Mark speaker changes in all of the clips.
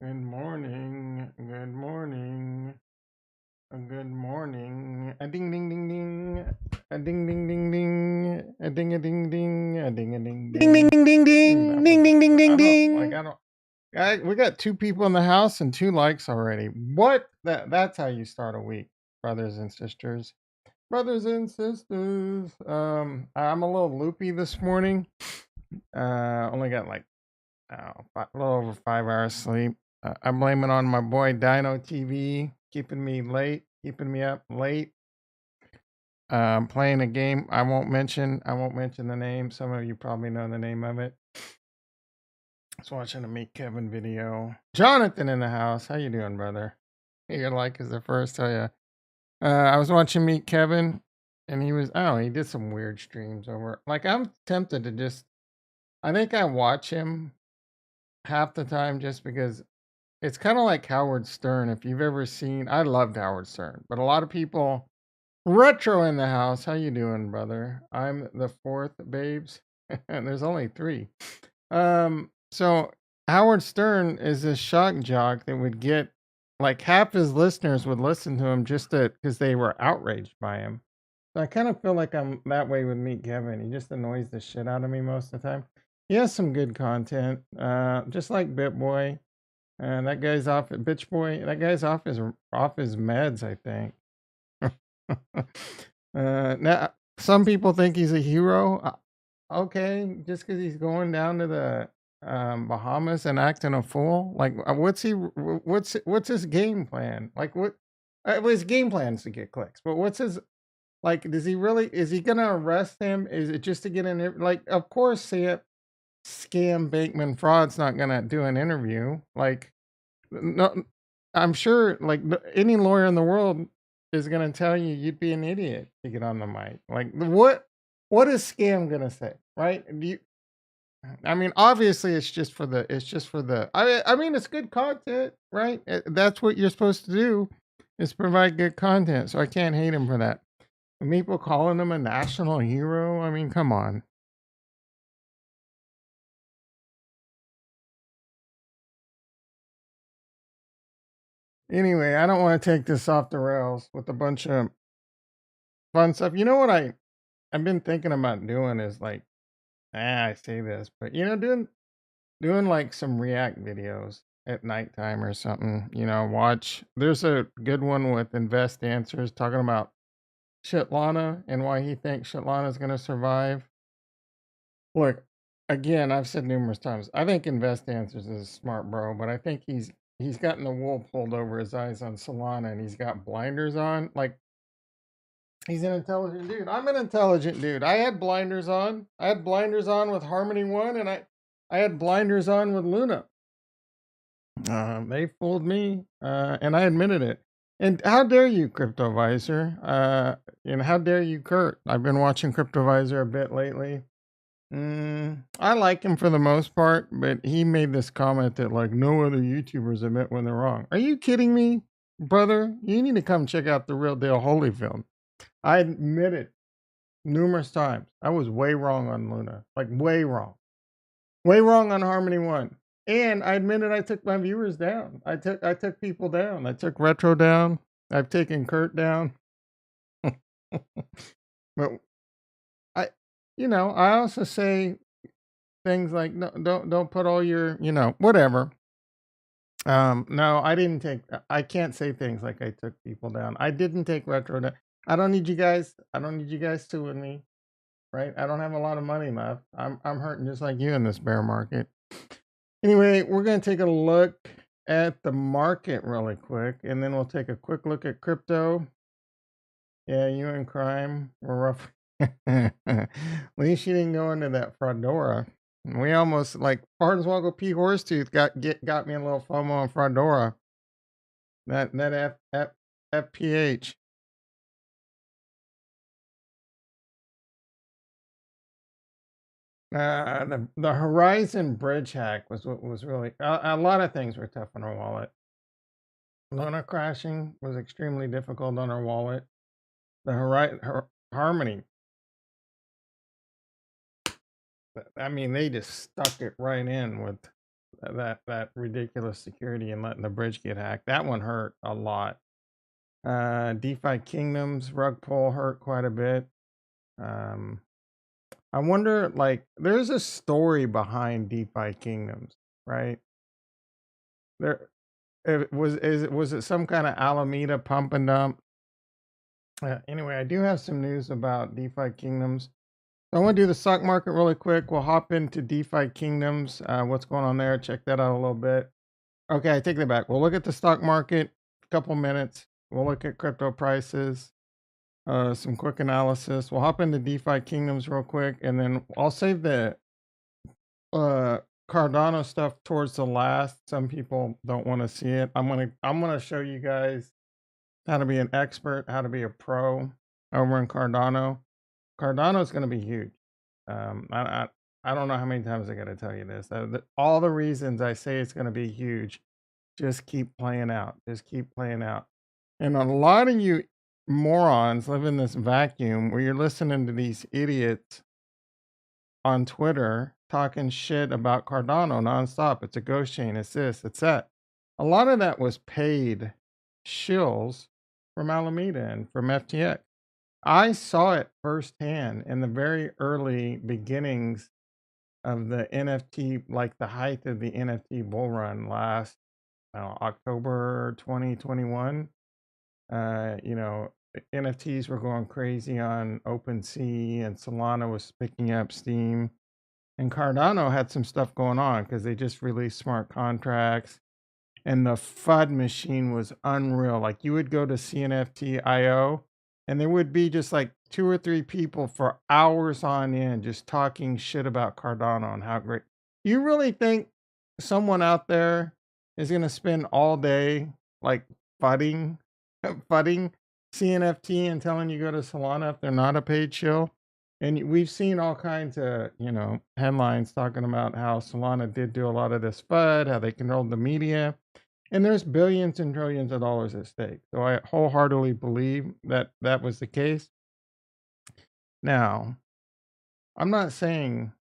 Speaker 1: Good morning. Good morning. Good morning. A ding ding ding ding. A ding ding ding ding. A ding a ding ding. A ding a ding
Speaker 2: Ding ding
Speaker 1: ding.
Speaker 2: ding ding
Speaker 1: That
Speaker 2: ding
Speaker 1: was
Speaker 2: ding ding ding
Speaker 1: I don't
Speaker 2: ding.
Speaker 1: I don't. We got 2 people in the house and 2 likes already. What? That's how you start a week, brothers and sisters. Brothers and sisters. I'm a little loopy this morning. Only got like a little over 5 hours sleep. I'm blaming on my boy Dino TV, keeping me late, keeping me up late. Playing a game. I won't mention. The name. Some of you probably know the name of it. I was watching a Meet Kevin video. Jonathan in the house. How you doing, brother? Your like is the first. Oh yeah. I was watching Meet Kevin, and he did some weird streams over. Like I'm tempted to just. I think I watch him half the time just because it's kind of like Howard Stern. If you've ever seen, I loved Howard Stern, but a lot of people retro in the house. How you doing, brother? I'm the fourth, babes, and there's only three. So Howard Stern is a shock jock that would get like half his listeners would listen to him just because they were outraged by him. So I kind of feel like I'm that way with Meet Kevin. He just annoys the shit out of me most of the time. He has some good content, just like BitBoy. And that guy's off bitch boy. That guy's off his meds, I think. Now some people think he's a hero. Okay, just because he's going down to the Bahamas and acting a fool. Like, what's his game plan? Like, what? Well, his game plan is to get clicks, but what's his like? Does he really? Is he gonna arrest him? Is it just to get in? Like, of course, see it. Scam Bankman fraud's not gonna do an interview. Like, no, I'm sure like any lawyer in the world is going to tell you you'd be an idiot to get on the mic. Like what is scam going to say, right? I mean, obviously it's just for the I mean it's good content, right? That's what you're supposed to do is provide good content. So I can't hate him for that. And people calling him a national hero, I mean, come on. Anyway, I don't want to take this off the rails with a bunch of fun stuff. You know what I've been thinking about doing is like, I say this, but doing like some React videos at nighttime or something. Watch. There's a good one with Invest Answers talking about Shitlana and why he thinks Shitlana is going to survive. Look, again, I've said numerous times. I think Invest Answers is a smart bro, but I think he's gotten the wool pulled over his eyes on Solana and he's got blinders on. Like he's an intelligent dude. I'm an intelligent dude. I had blinders on. I had blinders on with Harmony One, and I had blinders on with Luna. They fooled me, and I admitted it. And how dare you, CryptoVisor? And how dare you, Kurt? I've been watching CryptoVisor a bit lately. I like him for the most part, but he made this comment that like no other YouTubers admit when they're wrong. Are you kidding me, brother? You need to come check out the Real Deal Holyfield. I admit it numerous times. I was way wrong on Luna, like way wrong on Harmony One. And I admitted I took my viewers down. I took people down. I took Retro down. I've taken Kurt down. But I, I also say things like no, don't put all your, whatever. No, I didn't take. I can't say things like I took people down. I didn't take Retro down. I don't need you guys. I don't need you guys suing me. Right? I don't have a lot of money left. I'm hurting just like you in this bear market. Anyway, we're going to take a look at the market really quick, and then we'll take a quick look at crypto. Yeah, you in crime. We're rough. At least you didn't go into that Fraudora. We almost like Pardonswoggle P Horsetooth got me a little FOMO on Fraudora. That FPH. The Horizon bridge hack was what was really a lot of things were tough on our wallet. Luna crashing was extremely difficult on our wallet. The Harmony, I mean, they just stuck it right in with that ridiculous security and letting the bridge get hacked. That one hurt a lot. DefiKingdoms rug pull hurt quite a bit. Um, I wonder, like, there's a story behind DefiKingdoms, right? There, was it some kind of Alameda pump and dump? Anyway, I do have some news about DefiKingdoms. So I want to do the stock market really quick. We'll hop into DefiKingdoms. What's going on there? Check that out a little bit. Okay, I take that back. We'll look at the stock market a couple minutes. We'll look at crypto prices, some quick analysis. We'll hop into DefiKingdoms real quick, and then I'll save the uh, Cardano stuff towards the last. Some people don't want to see it. I'm gonna show you guys how to be an expert, how to be a pro over in Cardano. Cardano is going to be huge. I don't know how many times I got to tell you this. All the reasons I say it's going to be huge, just keep playing out. Just keep playing out. And a lot of you morons live in this vacuum where you're listening to these idiots on Twitter talking shit about Cardano nonstop. It's a ghost chain. It's this. It's that. A lot of that was paid shills from Alameda and from FTX. I saw it firsthand in the very early beginnings of the NFT, like the height of the NFT bull run last October 2021. NFTs were going crazy on OpenSea, and Solana was picking up steam. And Cardano had some stuff going on because they just released smart contracts, and the FUD machine was unreal. Like, you would go to CNFT.io, and there would be just like 2 or 3 people for hours on end just talking shit about Cardano and how great. You really think someone out there is going to spend all day like fudding CNFT and telling you go to Solana if they're not a paid shill? And we've seen all kinds of, headlines talking about how Solana did do a lot of this FUD, how they controlled the media. And there's billions and trillions of dollars at stake. So I wholeheartedly believe that that was the case. Now, I'm not saying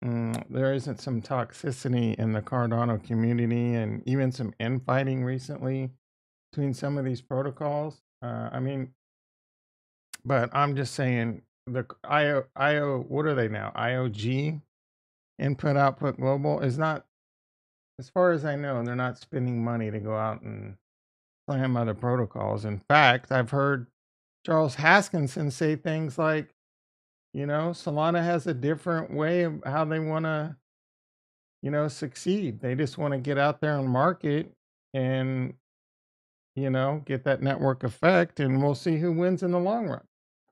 Speaker 1: there isn't some toxicity in the Cardano community and even some infighting recently between some of these protocols. But I'm just saying the what are they now? IOG, Input Output Global, is not, as far as I know, they're not spending money to go out and slam other protocols. In fact, I've heard Charles Haskinson say things like, Solana has a different way of how they want to, succeed. They just want to get out there and market and, get that network effect, and we'll see who wins in the long run.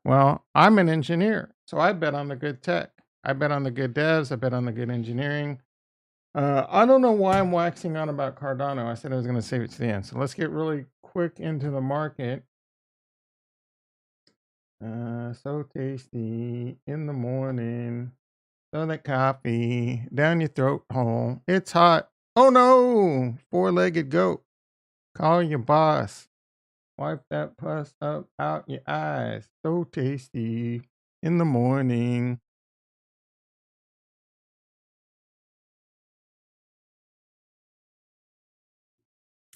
Speaker 1: Well, I'm an engineer, so I bet on the good tech. I bet on the good devs. I bet on the good engineering. I don't know why I'm waxing on about Cardano. I said I was going to save it to the end. So let's get really quick into the market. So tasty in the morning. So that coffee down your throat hole. It's hot. Oh no! 4-legged goat. Call your boss. Wipe that pus up out your eyes. So tasty in the morning.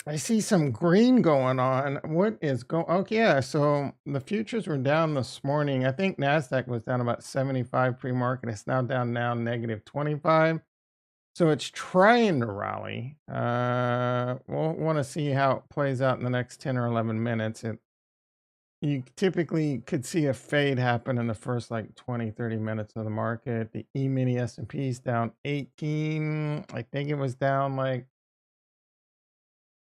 Speaker 1: I see some green going on. What is going? Okay, yeah. So the futures were down this morning. I think Nasdaq was down about 75 pre-market. It's now down negative 25. So it's trying to rally. We'll want to see how it plays out in the next 10 or 11 minutes. You typically could see a fade happen in the first like 20, 30 minutes of the market. The E-mini S&P is down 18. I think it was down like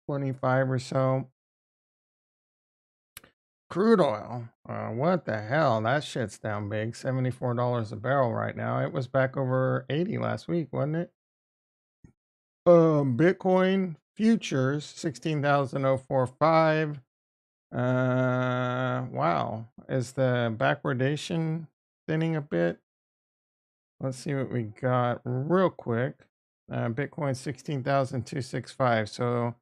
Speaker 1: 25 or so. Crude oil, what the hell? That shit's down big. $74 a barrel right now. It was back over 80 last week, wasn't it? Bitcoin futures 16,045. Wow. Is the backwardation thinning a bit? Let's see what we got real quick. Bitcoin 16,265. So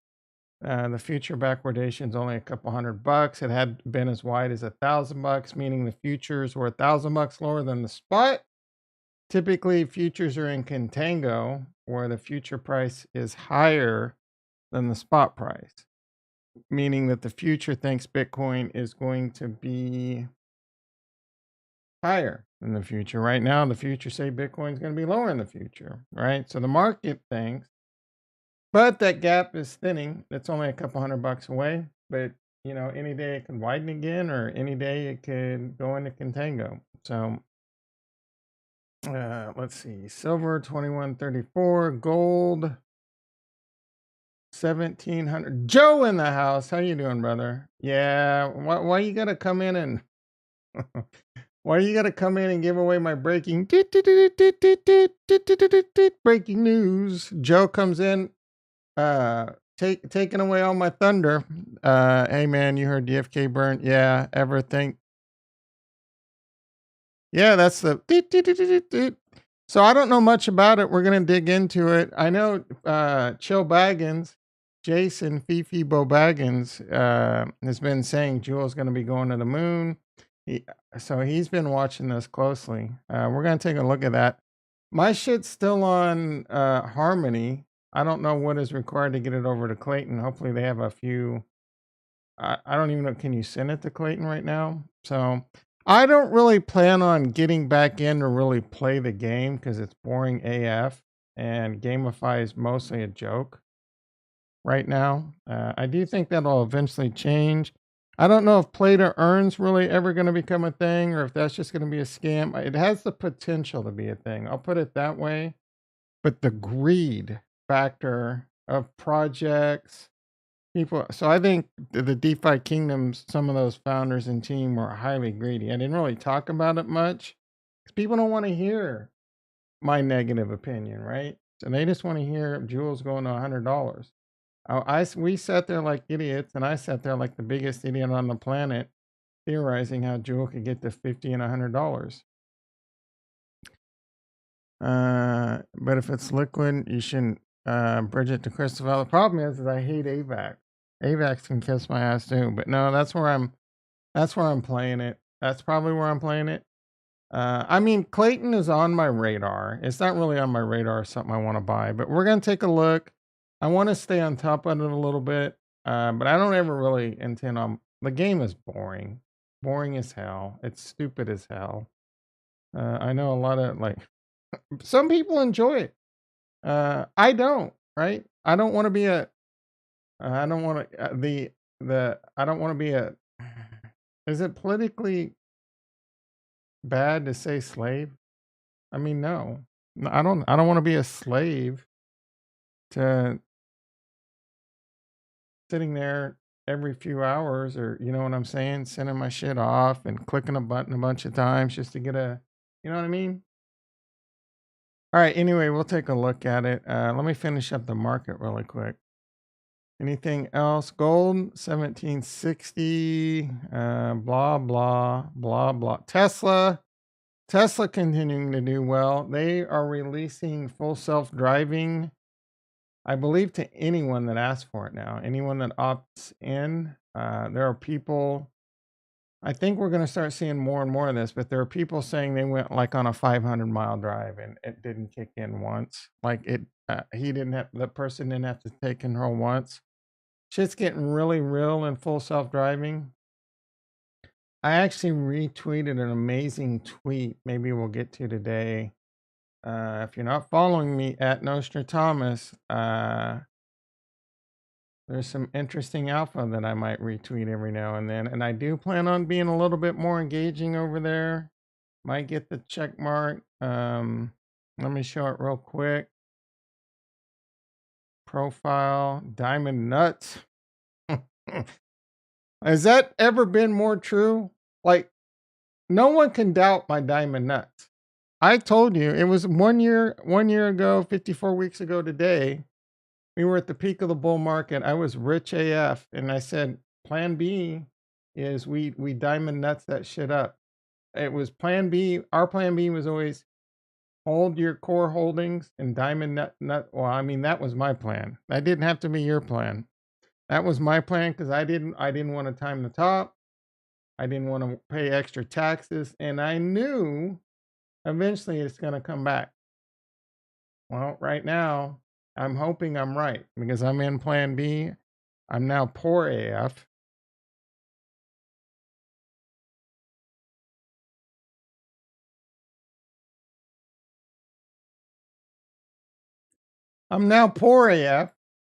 Speaker 1: the future backwardation is only a couple $100. It had been as wide as $1,000, meaning the futures were $1,000 lower than the spot. Typically, futures are in contango, where the future price is higher than the spot price, meaning that the future thinks Bitcoin is going to be higher in the future. Right now, the future say Bitcoin is going to be lower in the future, right? So the market thinks, but that gap is thinning. It's only a couple $100 away, but any day it could widen again, or any day it could go into contango. So let's see, silver 2134, gold 1700. Joe in the house. How you doing, brother? Yeah. Why you gotta come in and why you gotta come in and give away my breaking breaking news? Joe comes in, taking away all my thunder. Hey man, you heard DFK burn? Yeah. Ever think? Yeah, that's the. So I don't know much about it. We're gonna dig into it. I know Chill Baggins, Jason Fifi Bo Baggins, has been saying Jewel's gonna be going to the moon. He, so he's been watching this closely. We're gonna take a look at that. My shit's still on Harmony. I don't know what is required to get it over to Clayton. Hopefully they have a few. I don't even know. Can you send it to Clayton right now? So I don't really plan on getting back in to really play the game because it's boring AF, and GameFi is mostly a joke right now. I do think that'll eventually change. I don't know if play to earn's really ever going to become a thing, or if that's just going to be a scam. It has the potential to be a thing. I'll put it that way. But the greed factor of projects, people. So I think the DefiKingdoms, some of those founders and team were highly greedy. I didn't really talk about it much because people don't want to hear my negative opinion, right? And they just want to hear Jules going to $100. We sat there like idiots, and I sat there like the biggest idiot on the planet, theorizing how Jewel could get to $50 and $100. But if it's liquid, you shouldn't bridge it to Christopher. The problem is I hate AVAX. AVAX can kiss my ass too. But no, that's where I'm playing it. That's probably where I'm playing it. I mean, Clayton is on my radar. It's not really on my radar, something I want to buy, but we're gonna take a look. I want to stay on top of it a little bit. But I don't ever really intend on. The game is boring. Boring as hell. It's stupid as hell. I know a lot of some people enjoy it. I don't, right? I don't want to be a I don't want to the I don't want to be a is it politically bad to say slave? I mean, no. I don't want to be a slave to sitting there every few hours, or you know what I'm saying, sending my shit off and clicking a button a bunch of times just to get a, you know what I mean? All right, anyway, we'll take a look at it. Let me finish up the market really quick. Anything else? Gold, 1760, blah, blah, blah, blah. Tesla continuing to do well. They are releasing full self-driving, I believe, to anyone that asks for it now. Anyone that opts in. There are people, I think we're going to start seeing more and more of this, but there are people saying they went like on a 500-mile drive and it didn't kick in once. Like the person didn't have to take control once. Shit's getting really real in full self-driving. I actually retweeted an amazing tweet. Maybe we'll get to today. If you're not following me at Nostradamus, there's some interesting alpha that I might retweet every now and then. And I do plan on being a little bit more engaging over there. Might get the check mark. Let me show it real quick. Profile, Diamond Nuts. Has that ever been more true? Like, no one can doubt my Diamond Nuts. I told you it was 1 year ago, 54 weeks ago today. We were at the peak of the bull market. I was rich AF, and I said, Plan B is we Diamond Nuts that shit up. It was Plan B. Our Plan B was always hold your core holdings and Diamond Nut. Well, I mean, that was my plan. That didn't have to be your plan. That was my plan because I didn't want to time the top. I didn't want to pay extra taxes, and I knew eventually it's going to come back. Well, right now, I'm hoping I'm right because I'm in plan B. I'm now poor AF. I'm now poor AF.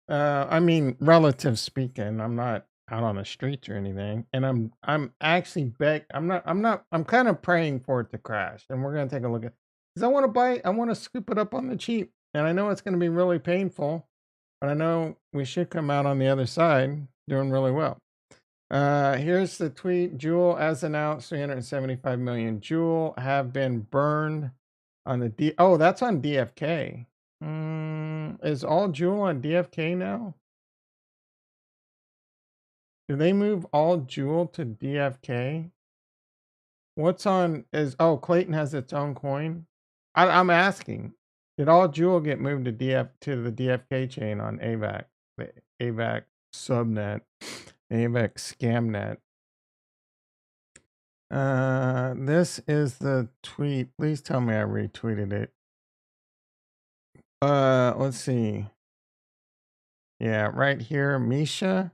Speaker 1: I mean, relative speaking, I'm not out on the streets or anything, and I'm actually I'm kind of praying for it to crash, and we're gonna take a look at because I want to scoop it up on the cheap, and I know it's gonna be really painful, but I know we should come out on the other side doing really well. Here's the tweet. Jewel, as announced, 375 million Jewel have been burned on the D. Oh, that's on DFK. Is all Jewel on DFK now? Do they move all Jewel to DFK? What's on is oh Clayton has its own coin. I'm asking. Did all Jewel get moved to the DFK chain on AVAC, the AVAC subnet, AVAC scamnet? This is the tweet. Please tell me I retweeted it. Let's see. Yeah, right here, Misha.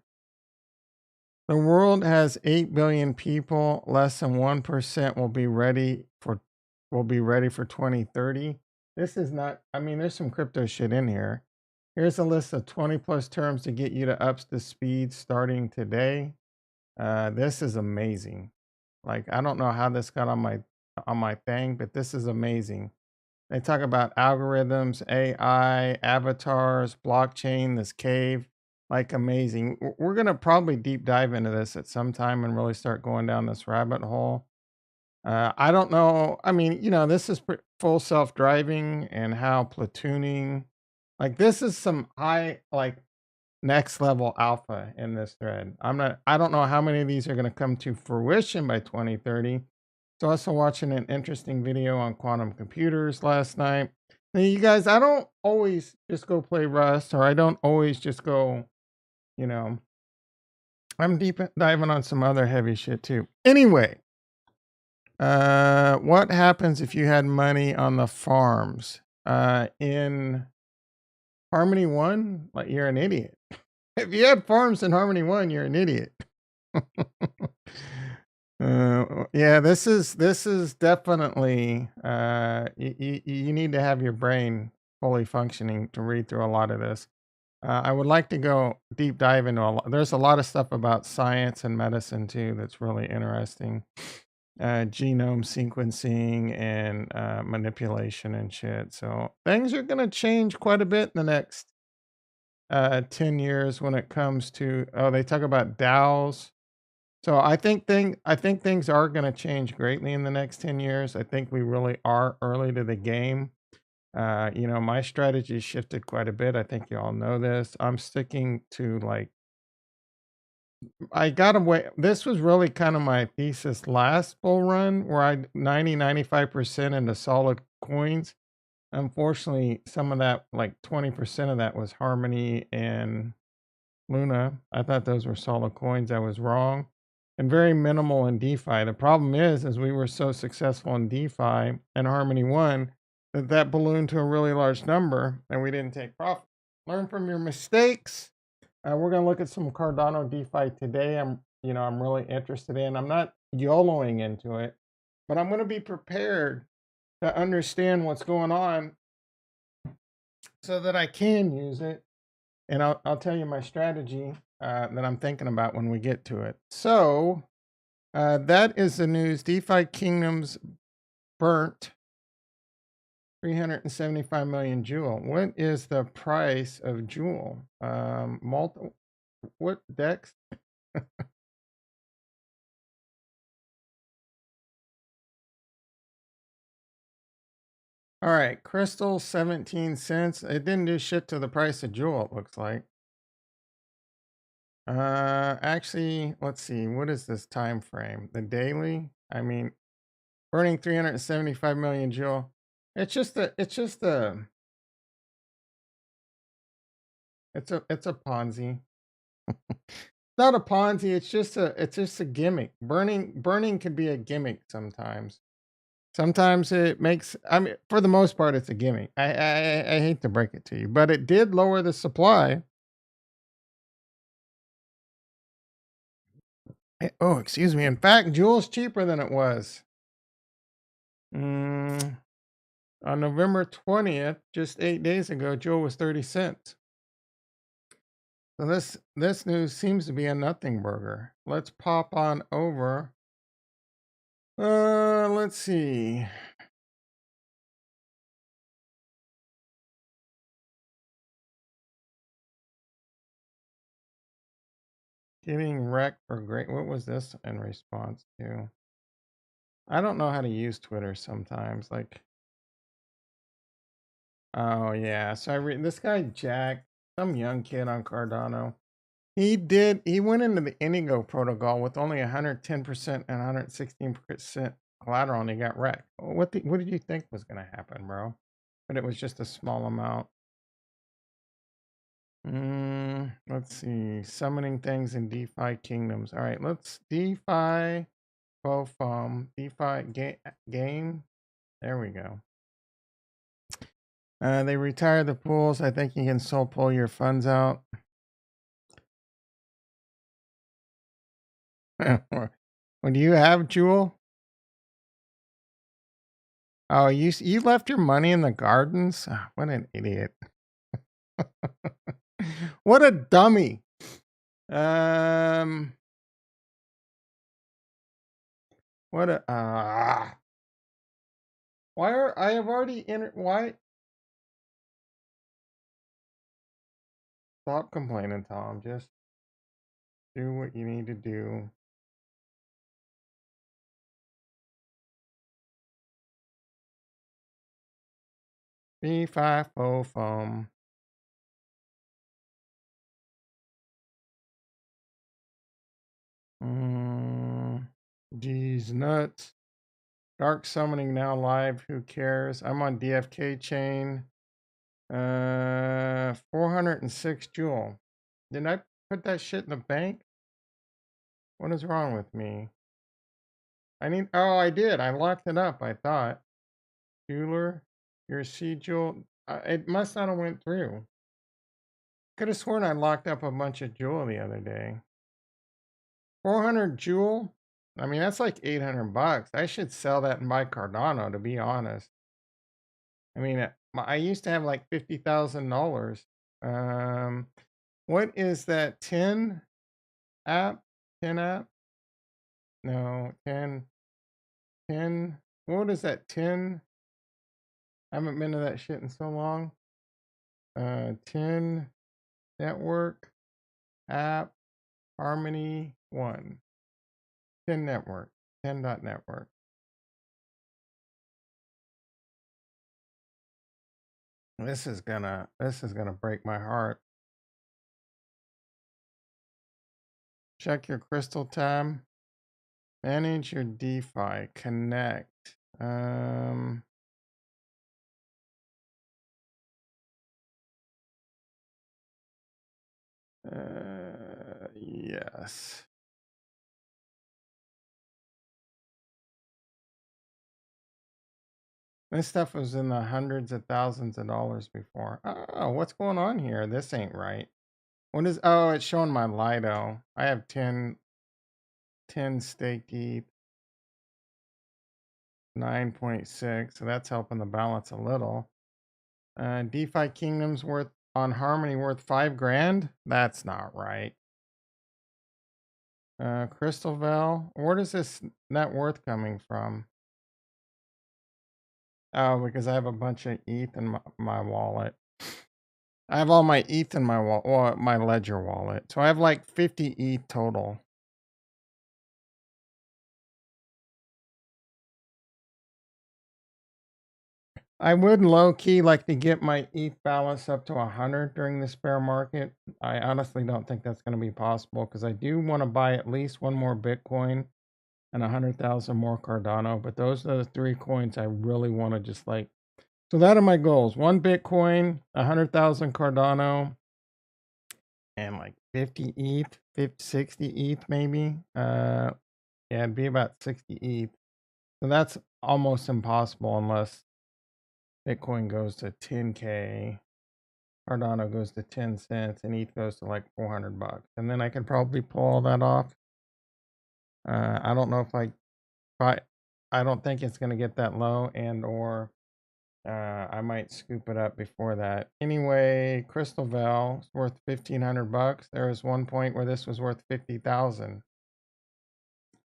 Speaker 1: The world has 8 billion people. Less than 1% will be ready for 2030. This is not I mean, there's some crypto shit in here. Here's a list of 20 plus terms to get you to up to speed starting today. This is amazing. Like I don't know how this got on my thing, but this is amazing. They talk about algorithms, AI, avatars, blockchain, this cave, like amazing. We're going to probably deep dive into this at some time and really start going down this rabbit hole. I don't know. I mean, this is full self driving and how platooning, like, this is some high, like, next level alpha in this thread. I don't know how many of these are going to come to fruition by 2030. So also watching an interesting video on quantum computers last night. Now, you guys, I don't always just go play Rust, or I don't always just go, you know, I'm deep diving on some other heavy shit too. Anyway, what happens if you had money on the farms? In Harmony One, like, you're an idiot. If you had farms in Harmony One, you're an idiot. Yeah, this is definitely you need to have your brain fully functioning to read through a lot of this. I would like to go deep dive into a lot. There's a lot of stuff about science and medicine too that's really interesting. Genome sequencing and manipulation and shit. So things are gonna change quite a bit in the next 10 years when it comes to they talk about DAOs. So I think things are going to change greatly in the next 10 years. I think we really are early to the game. My strategy shifted quite a bit. I think you all know this. I'm sticking to, like, I got away. This was really kind of my thesis last bull run where I 95% into solid coins. Unfortunately, some of that, like 20% of that, was Harmony and Luna. I thought those were solid coins. I was wrong. And very minimal in DeFi. The problem is we were so successful in DeFi and Harmony One that ballooned to a really large number and we didn't take profit. Learn from your mistakes. We're gonna look at some Cardano DeFi today. I'm really interested in. I'm not YOLOing into it, but I'm gonna be prepared to understand what's going on so that I can use it, and I'll tell you my strategy that I'm thinking about when we get to it. So that is the news. DefiKingdoms burnt 375 million Jewel. What is the price of Jewel? What Dex? All right, Crystal 17 cents. It didn't do shit to the price of Jewel, it looks like. Actually, let's see. What is this time frame? The daily? I mean, burning 375 million Jewel. It's a Ponzi. Not a Ponzi, it's just a gimmick. Burning could be a gimmick sometimes. Sometimes it makes, I mean, for the most part, it's a gimme. I hate to break it to you, but it did lower the supply. Oh, excuse me. In fact, Juul's cheaper than it was. Mm, on November 20th, just 8 days ago, Juul was 30 cents. So this news seems to be a nothing burger. Let's pop on over. Let's see. Getting wrecked for great. What was this in response to? I don't know how to use Twitter sometimes. Like, oh yeah. So I read this guy Jack, some young kid on Cardano. He went into the Indigo protocol with only 110% and 116% collateral, and he got wrecked. What did you think was gonna happen, bro? But it was just a small amount. Let's see. Summoning things in DefiKingdoms. All right, let's DeFi DeFi game. There we go. They retire the pools. I think you can still pull your funds out. When you have Juul? Oh, you left your money in the gardens? Ah, what an idiot. What a dummy. What a why are I have already entered why stop complaining, Tom. Just do what you need to do. B5 foam. Geez, nuts. Dark summoning now live. Who cares? I'm on DFK chain. 406 Juul. Didn't I put that shit in the bank? What is wrong with me? Oh, I did. I locked it up, I thought. Jeweler, your C Juul. It must not have went through. Could have sworn I locked up a bunch of Juul the other day. 400 Juul? I mean, that's like 800 bucks. I should sell that and buy Cardano, to be honest. I mean, I used to have like $50,000. What is that? 10 app? 10 app? No, 10. 10. What is that? 10? I haven't been to that shit in so long. 10 network app Harmony 1. 10 network. 10 dot network. This is gonna break my heart. Check your crystal tab. Manage your DeFi. Connect. Yes. This stuff was in the hundreds of thousands of dollars before. Oh, what's going on here? This ain't right. What is, oh, it's showing my Lido. I have 10 staked ETH, 9.6. So that's helping the balance a little. DefiKingdoms worth on Harmony worth 5 grand. That's not right. Crystal Val, where is this net worth coming from? Oh, because I have a bunch of ETH in my wallet. I have all my ETH in my my Ledger wallet. So I have like 50 ETH total. I would low key like to get my ETH balance up to 100 during this bear market. I honestly don't think that's going to be possible because I do want to buy at least one more Bitcoin and 100,000 more Cardano. But those are the 3 coins I really want to just like. So that are my goals: 1 Bitcoin, 100,000 Cardano, and like 50 ETH, 50, 60 ETH maybe. Yeah, it'd be about 60 ETH. So almost impossible unless Bitcoin goes to 10K, Cardano goes to 10 cents, and ETH goes to like $400. And then I could probably pull all that off. I don't know if I don't think it's going to get that low, and or I might scoop it up before that. Anyway, Crystal Val is worth $1,500. There was one point where this was worth 50,000.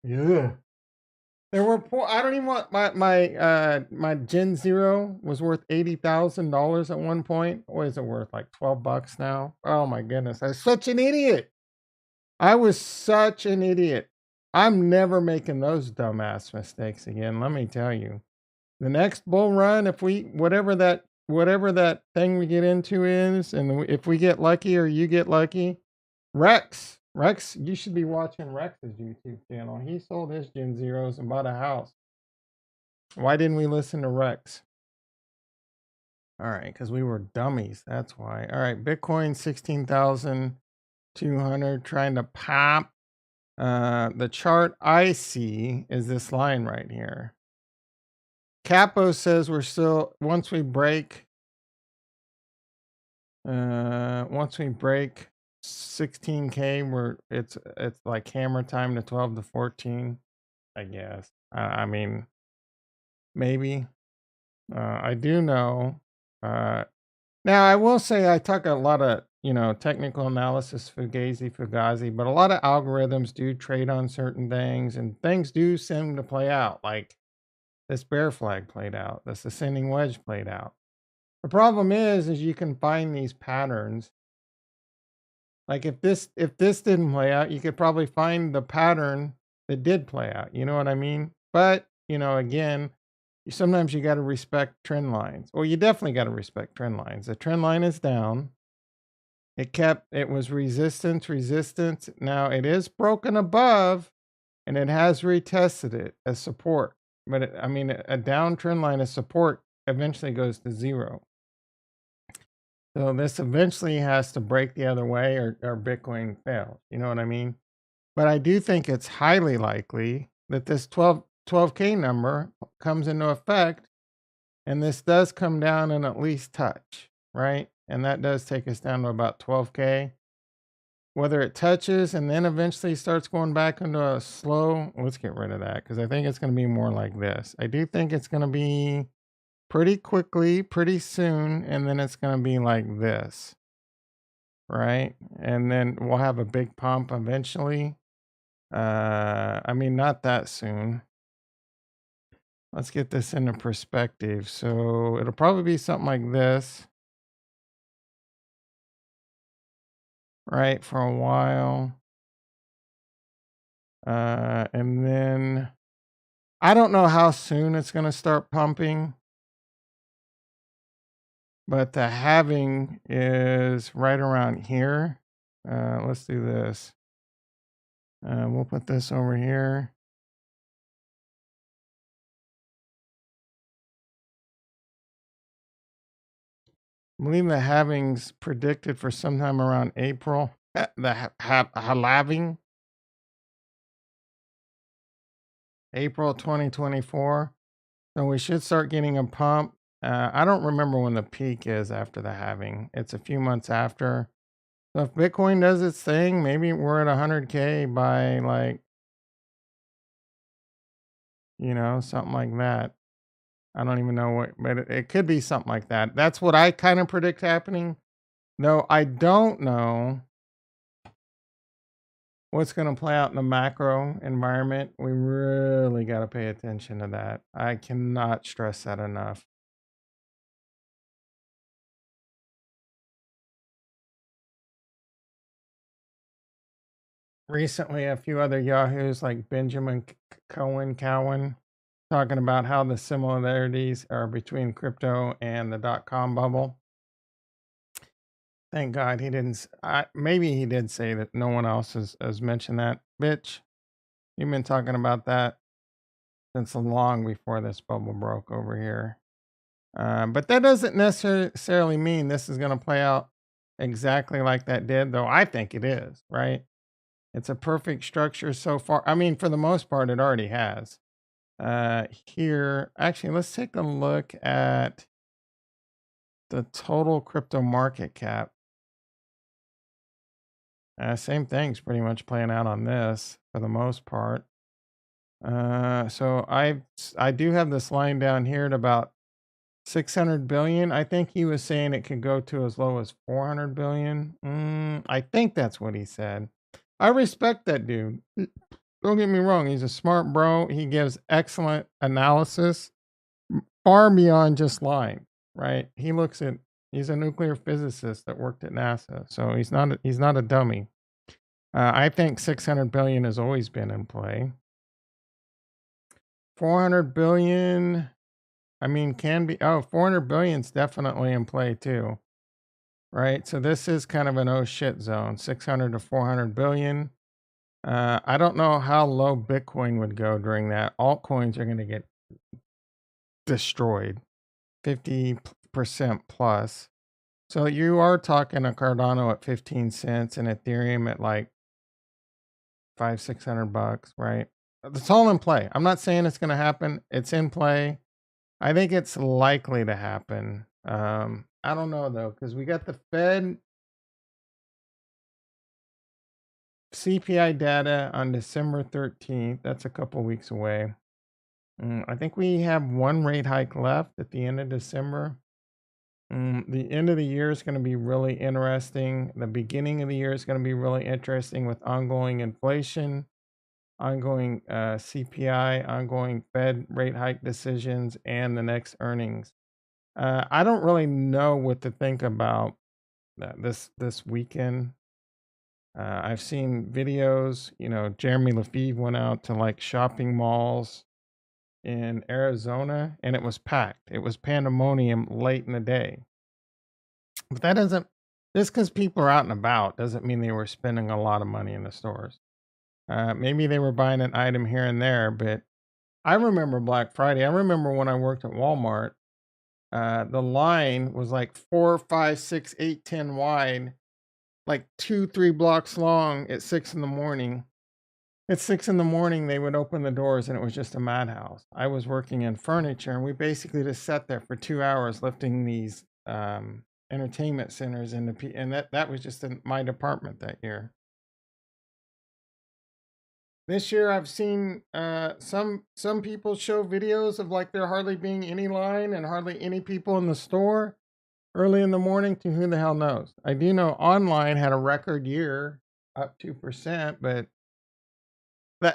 Speaker 1: Yeah. There were I don't even want my Gen Zero was worth $80,000 at one point. What is it worth? Like $12 now? Oh my goodness. I was such an idiot. I was such an idiot. I'm never making those dumbass mistakes again, let me tell you. The next bull run, if we whatever that thing we get into is, and if we get lucky or you get lucky, Rex, you should be watching Rex's YouTube channel. He sold his Gen Zeros and bought a house. Why didn't we listen to Rex? All right, because we were dummies. That's why. All right, Bitcoin 16,200 trying to pop. The chart I see is this line right here. Capo says we're still once we break 16K, it's like hammer time to 12 to 14, I guess. I mean, maybe. I do know. Now I will say I talk a lot of technical analysis, fugazi, but a lot of algorithms do trade on certain things, and things do seem to play out. Like this bear flag played out. This ascending wedge played out. The problem is you can find these patterns. Like if this didn't play out, you could probably find the pattern that did play out. You know what I mean? But again, sometimes you got to respect trend lines. Well, you definitely got to respect trend lines. The trend line is down. It was resistance. Now it is broken above, and it has retested it as support. But a down trend line as support eventually goes to zero. So this eventually has to break the other way, or Bitcoin fails. You know what I mean? But I do think it's highly likely that this 12K number comes into effect, and this does come down and at least touch, right? And that does take us down to about 12K. Whether it touches and then eventually starts going back into a slow, let's get rid of that, because I think it's going to be more like this. I do think it's going to be pretty quickly, pretty soon, and then it's going to be like this, right? And then we'll have a big pump eventually. Not that soon. Let's get this into perspective. So it'll probably be something like this, right, for a while. And then I don't know how soon it's going to start pumping, but the halving is right around here. Let's do this. We'll put this over here. I believe the halving's predicted for sometime around April. The halving, April 2024. So we should start getting a pump. I don't remember when the peak is after the halving. It's a few months after. So if Bitcoin does its thing, maybe we're at 100K by something like that. I don't even know what, but it could be something like that. That's what I kind of predict happening. No, I don't know what's going to play out in the macro environment. We really got to pay attention to that. I cannot stress that enough. Recently, a few other yahoos like Benjamin Cowan talking about how the similarities are between crypto and the dot-com bubble. Thank God he didn't. Maybe he did say that. No one else has mentioned that. Bitch, you've been talking about that since long before this bubble broke over here. But that doesn't necessarily mean this is going to play out exactly like that did, though I think it is, right? It's a perfect structure so far. For the most part, it already has. Here. Actually, let's take a look at the total crypto market cap. Same thing's pretty much playing out on this for the most part. So I do have this line down here at about 600 billion. I think he was saying it could go to as low as 400 billion. I think that's what he said. I respect that dude. Don't get me wrong. He's a smart bro. He gives excellent analysis, far beyond just lying, right? He's a nuclear physicist that worked at NASA. So he's not a dummy. I think 600 billion has always been in play. 400 billion, I mean, can be, 400 billion is definitely in play too, right? So this is kind of an oh shit zone, 600 to 400 billion. I don't know how low Bitcoin would go during that. Altcoins are going to get destroyed, 50% plus. So you are talking a Cardano at 15 cents and Ethereum at like 500-600 bucks, right? It's all in play. I'm not saying it's going to happen. It's in play. I think it's likely to happen. I don't know though, because we got the Fed CPI data on December 13th. That's a couple weeks away. I think we have one rate hike left at the end of December. The end of the year is going to be really interesting. The beginning of the year is going to be really interesting with ongoing inflation, ongoing CPI, ongoing Fed rate hike decisions, and the next earnings. I don't really know what to think about this weekend. I've seen videos. Jeremy Lafeve went out to like shopping malls in Arizona, and it was packed. It was pandemonium late in the day. But that doesn't just because people are out and about doesn't mean they were spending a lot of money in the stores. Maybe they were buying an item here and there, but I remember Black Friday. I remember when I worked at Walmart. The line was like 4, 5, 6, 8, 10 wide, like 2, 3 blocks long at 6 in the morning. At 6 in the morning, they would open the doors and it was just a madhouse. I was working in furniture and we basically just sat there for 2 hours lifting these entertainment centers and that was just in my department that year. This year I've seen some people show videos of like there hardly being any line and hardly any people in the store early in the morning to who the hell knows. I do know online had a record year, up 2%, but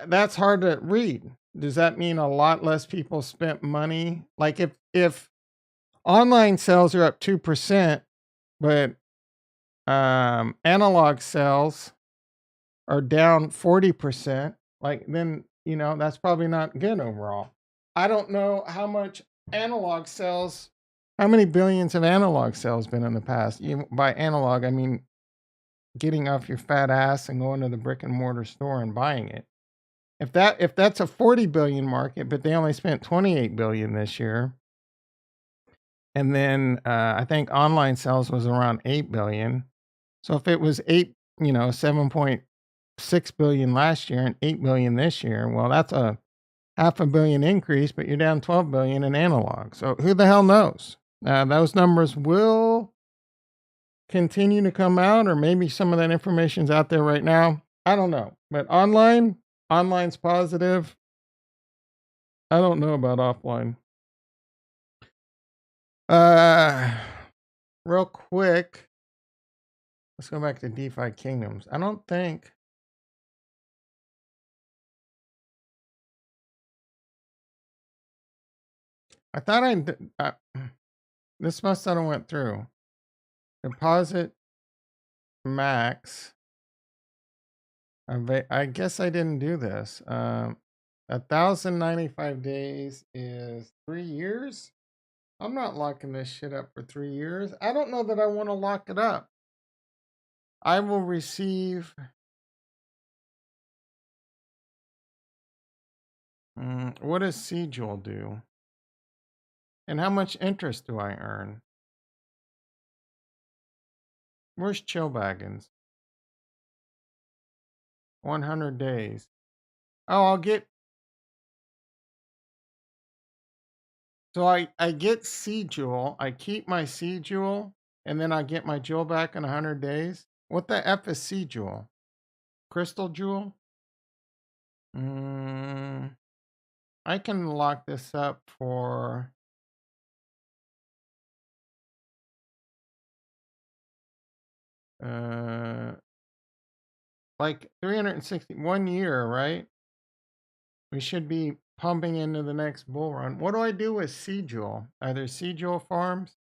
Speaker 1: that's hard to read. Does that mean a lot less people spent money? Like if online sales are up 2%, but analog sales are down 40%, like then that's probably not good overall. I don't know how much analog sales, how many billions of analog sales been in the past. By analog, I mean getting off your fat ass and going to the brick and mortar store and buying it. If that's a 40 billion market, but they only spent 28 billion this year, and then I think online sales was around 8 billion. So if it was 7.6 billion last year and 8 billion this year, well, that's a half a billion increase, but you're down 12 billion in analog. So who the hell knows? Those numbers will continue to come out, or maybe some of that information's out there right now. I don't know. But online's positive. I don't know about offline. Uh Real quick, let's go back to DefiKingdoms. I thought this must have went through. Deposit max. I guess I didn't do this. 1,095 days is 3 years. I'm not locking this shit up for 3 years. I don't know that I want to lock it up. I will receive. What does Cjewel do? And how much interest do I earn? Where's Chillbaggins? 100 days. Oh, So I get C jewel. I keep my C jewel, and then I get my jewel back in 100 days. What the F is C jewel? Crystal jewel? Mm, I can lock this up for like 361 year, right? We should be pumping into the next bull run. What do I do with C jewel? Are there C jewel farms?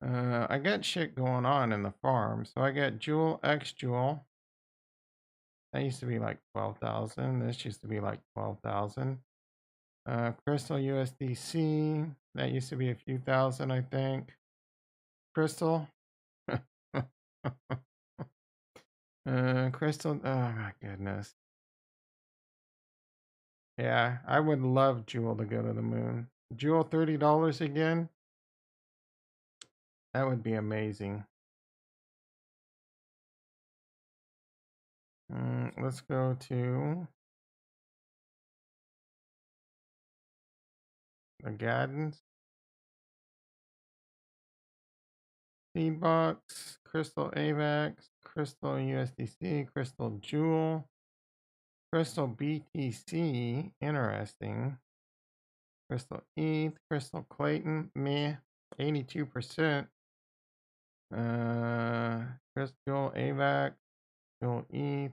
Speaker 1: I got shit going on in the farm. So I got jewel X jewel. That used to be like 12,000. This used to be like 12,000. Crystal USDC. That used to be a few thousand, I think. Crystal. Crystal. Oh my goodness. Yeah, I would love Jewel to go to the moon. Jewel $30 again. That would be amazing. Let's go to the Gardens. Seed box, Crystal AVAX, Crystal USDC, Crystal Jewel, Crystal BTC. Interesting. Crystal ETH, Crystal Clayton. Meh. 82%. Crystal AVAX, Crystal ETH.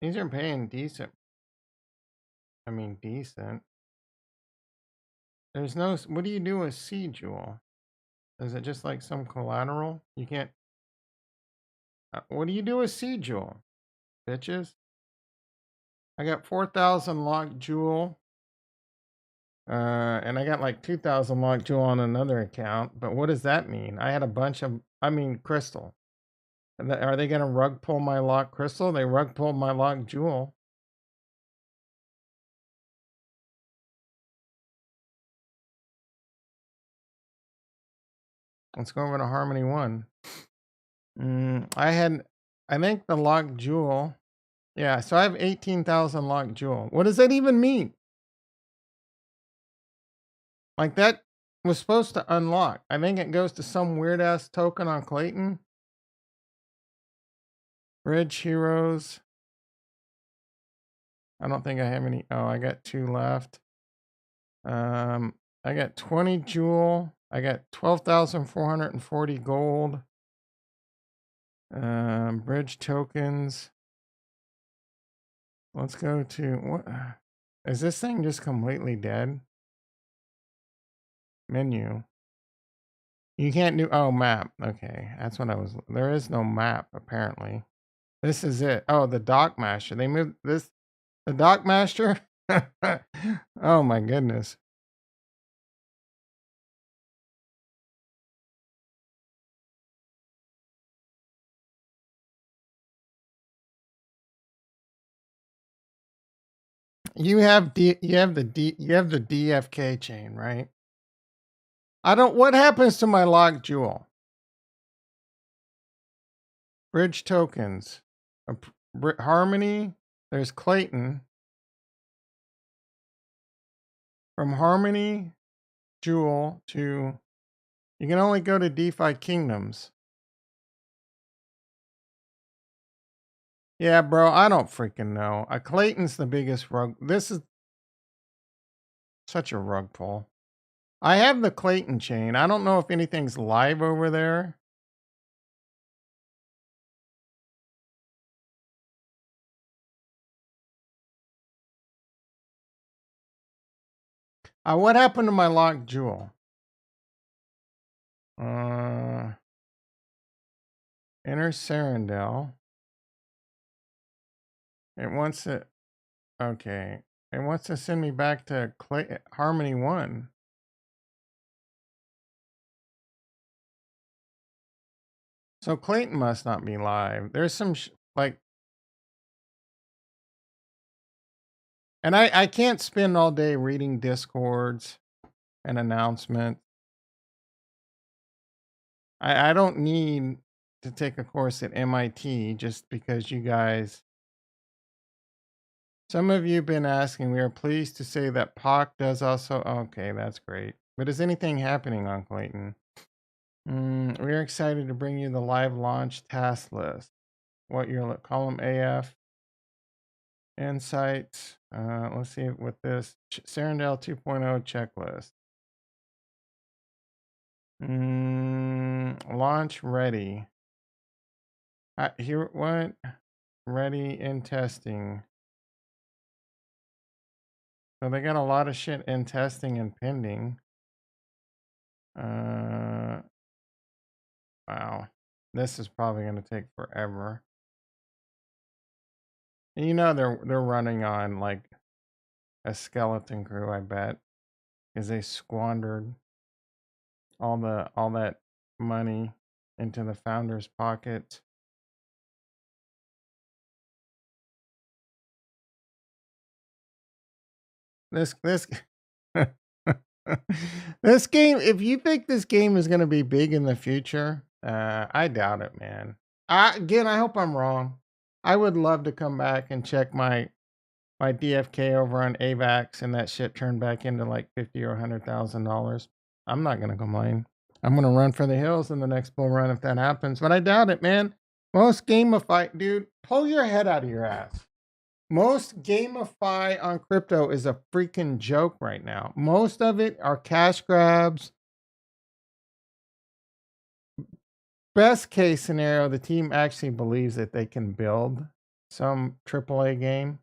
Speaker 1: These are paying decent. I mean, decent. There's no. What do you do with C jewel? Is it just like some collateral? You can't. What do you do with C jewel, bitches? I got 4,000 locked jewel. And I got like 2,000 locked jewel on another account. But what does that mean? I had a bunch of. I mean, crystal. Are they gonna rug pull my locked crystal? They rug pulled my locked jewel. Let's go over to Harmony 1. I think the locked jewel. Yeah, so I have 18,000 locked jewel. What does that even mean? Like that was supposed to unlock. I think it goes to some weird ass token on Clayton. Bridge Heroes. I don't think I have any. Oh, I got 2 left. I got 20 jewel. I got 12,440 gold. Bridge tokens. Let's go to what? Is this thing just completely dead? Menu. You can't do. Oh, map. Okay, that's what I was. There is no map apparently. This is it. Oh, the Dock Master. They moved this. The Dock Master. Oh my goodness. You have the DFK chain, right? I don't. What happens to my locked jewel? Bridge tokens. Harmony. There's Clayton. From Harmony Jewel to. You can only go to DefiKingdoms. Yeah, bro. I don't freaking know. Clayton's the biggest rug. This is such a rug pull. I have the Clayton chain. I don't know if anything's live over there. What happened to my locked jewel? Enter Serendale. It wants to. Okay. It wants to send me back to Harmony 1. So Clayton must not be live. There's some like. And I can't spend all day reading Discords and announcements. I don't need to take a course at MIT just because you guys. Some of you have been asking. We are pleased to say that POC does also. Okay, that's great. But is anything happening on Clayton? We're excited to bring you the live launch task list. What your column AF insights. Let's see with this Serendale 2.0 checklist. Launch ready. Here, what? Ready in testing. So they got a lot of shit in testing and pending. Wow. This is probably going to take forever. And you know they're running on like a skeleton crew, I bet, because they squandered all that money into the founders' pockets. This this game, if you think this game is going to be big in the future, I doubt it, man. I hope I'm wrong. I would love to come back and check my DFK over on AVAX and that shit turned back into like $50 or $100,000. I'm not gonna complain. I'm gonna run for the hills in the next bull run if that happens, but I doubt it, man. Most gamify, dude, pull your head out of your ass. Most gamify on crypto is a freaking joke right now. Most of it are cash grabs. Best case scenario, the team actually believes that they can build some AAA game.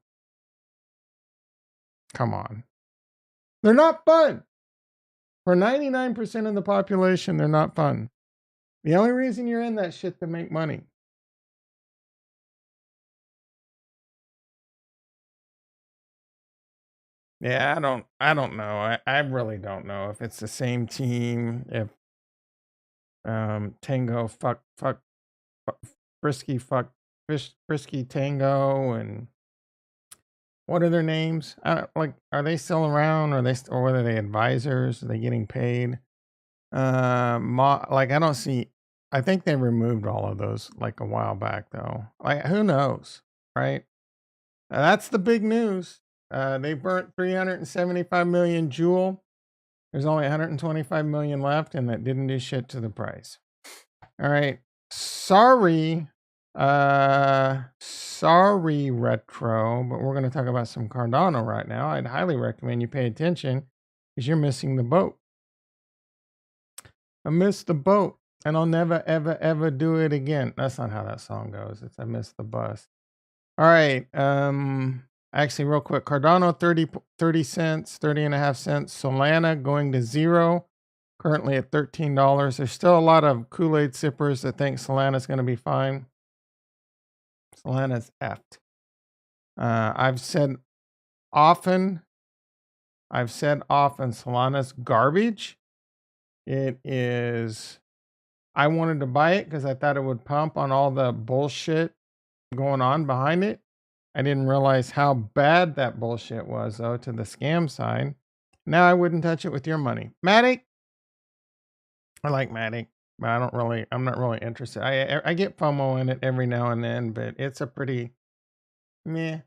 Speaker 1: Come on. They're not fun. For 99% of the population, they're not fun. The only reason you're in that shit to make money. Yeah, I don't know. I really don't know if it's the same team, if Tango fuck Frisky Tango and what are their names? I don't, like, are they still around? Or were they advisors? Are they getting paid? Like I don't see. I think they removed all of those like a while back though. Like who knows, right? That's the big news. They burnt 375 million Joule. There's only 125 million left, and that didn't do shit to the price. All right. Sorry, Retro, but we're going to talk about some Cardano right now. I'd highly recommend you pay attention because you're missing the boat. I missed the boat, and I'll never, ever, ever do it again. That's not how that song goes. It's I missed the bus. All right. Actually, real quick, Cardano 30 cents, 30 and a half cents. Solana going to zero, currently at $13. There's still a lot of Kool-Aid sippers that think Solana's going to be fine. Solana's effed. I've said often, Solana's garbage. It is. I wanted to buy it because I thought it would pump on all the bullshit going on behind it. I didn't realize how bad that bullshit was, though, to the scam side. Now I wouldn't touch it with your money. Matic. I like Matic, but I'm not really interested. I get FOMO in it every now and then, but it's a pretty meh.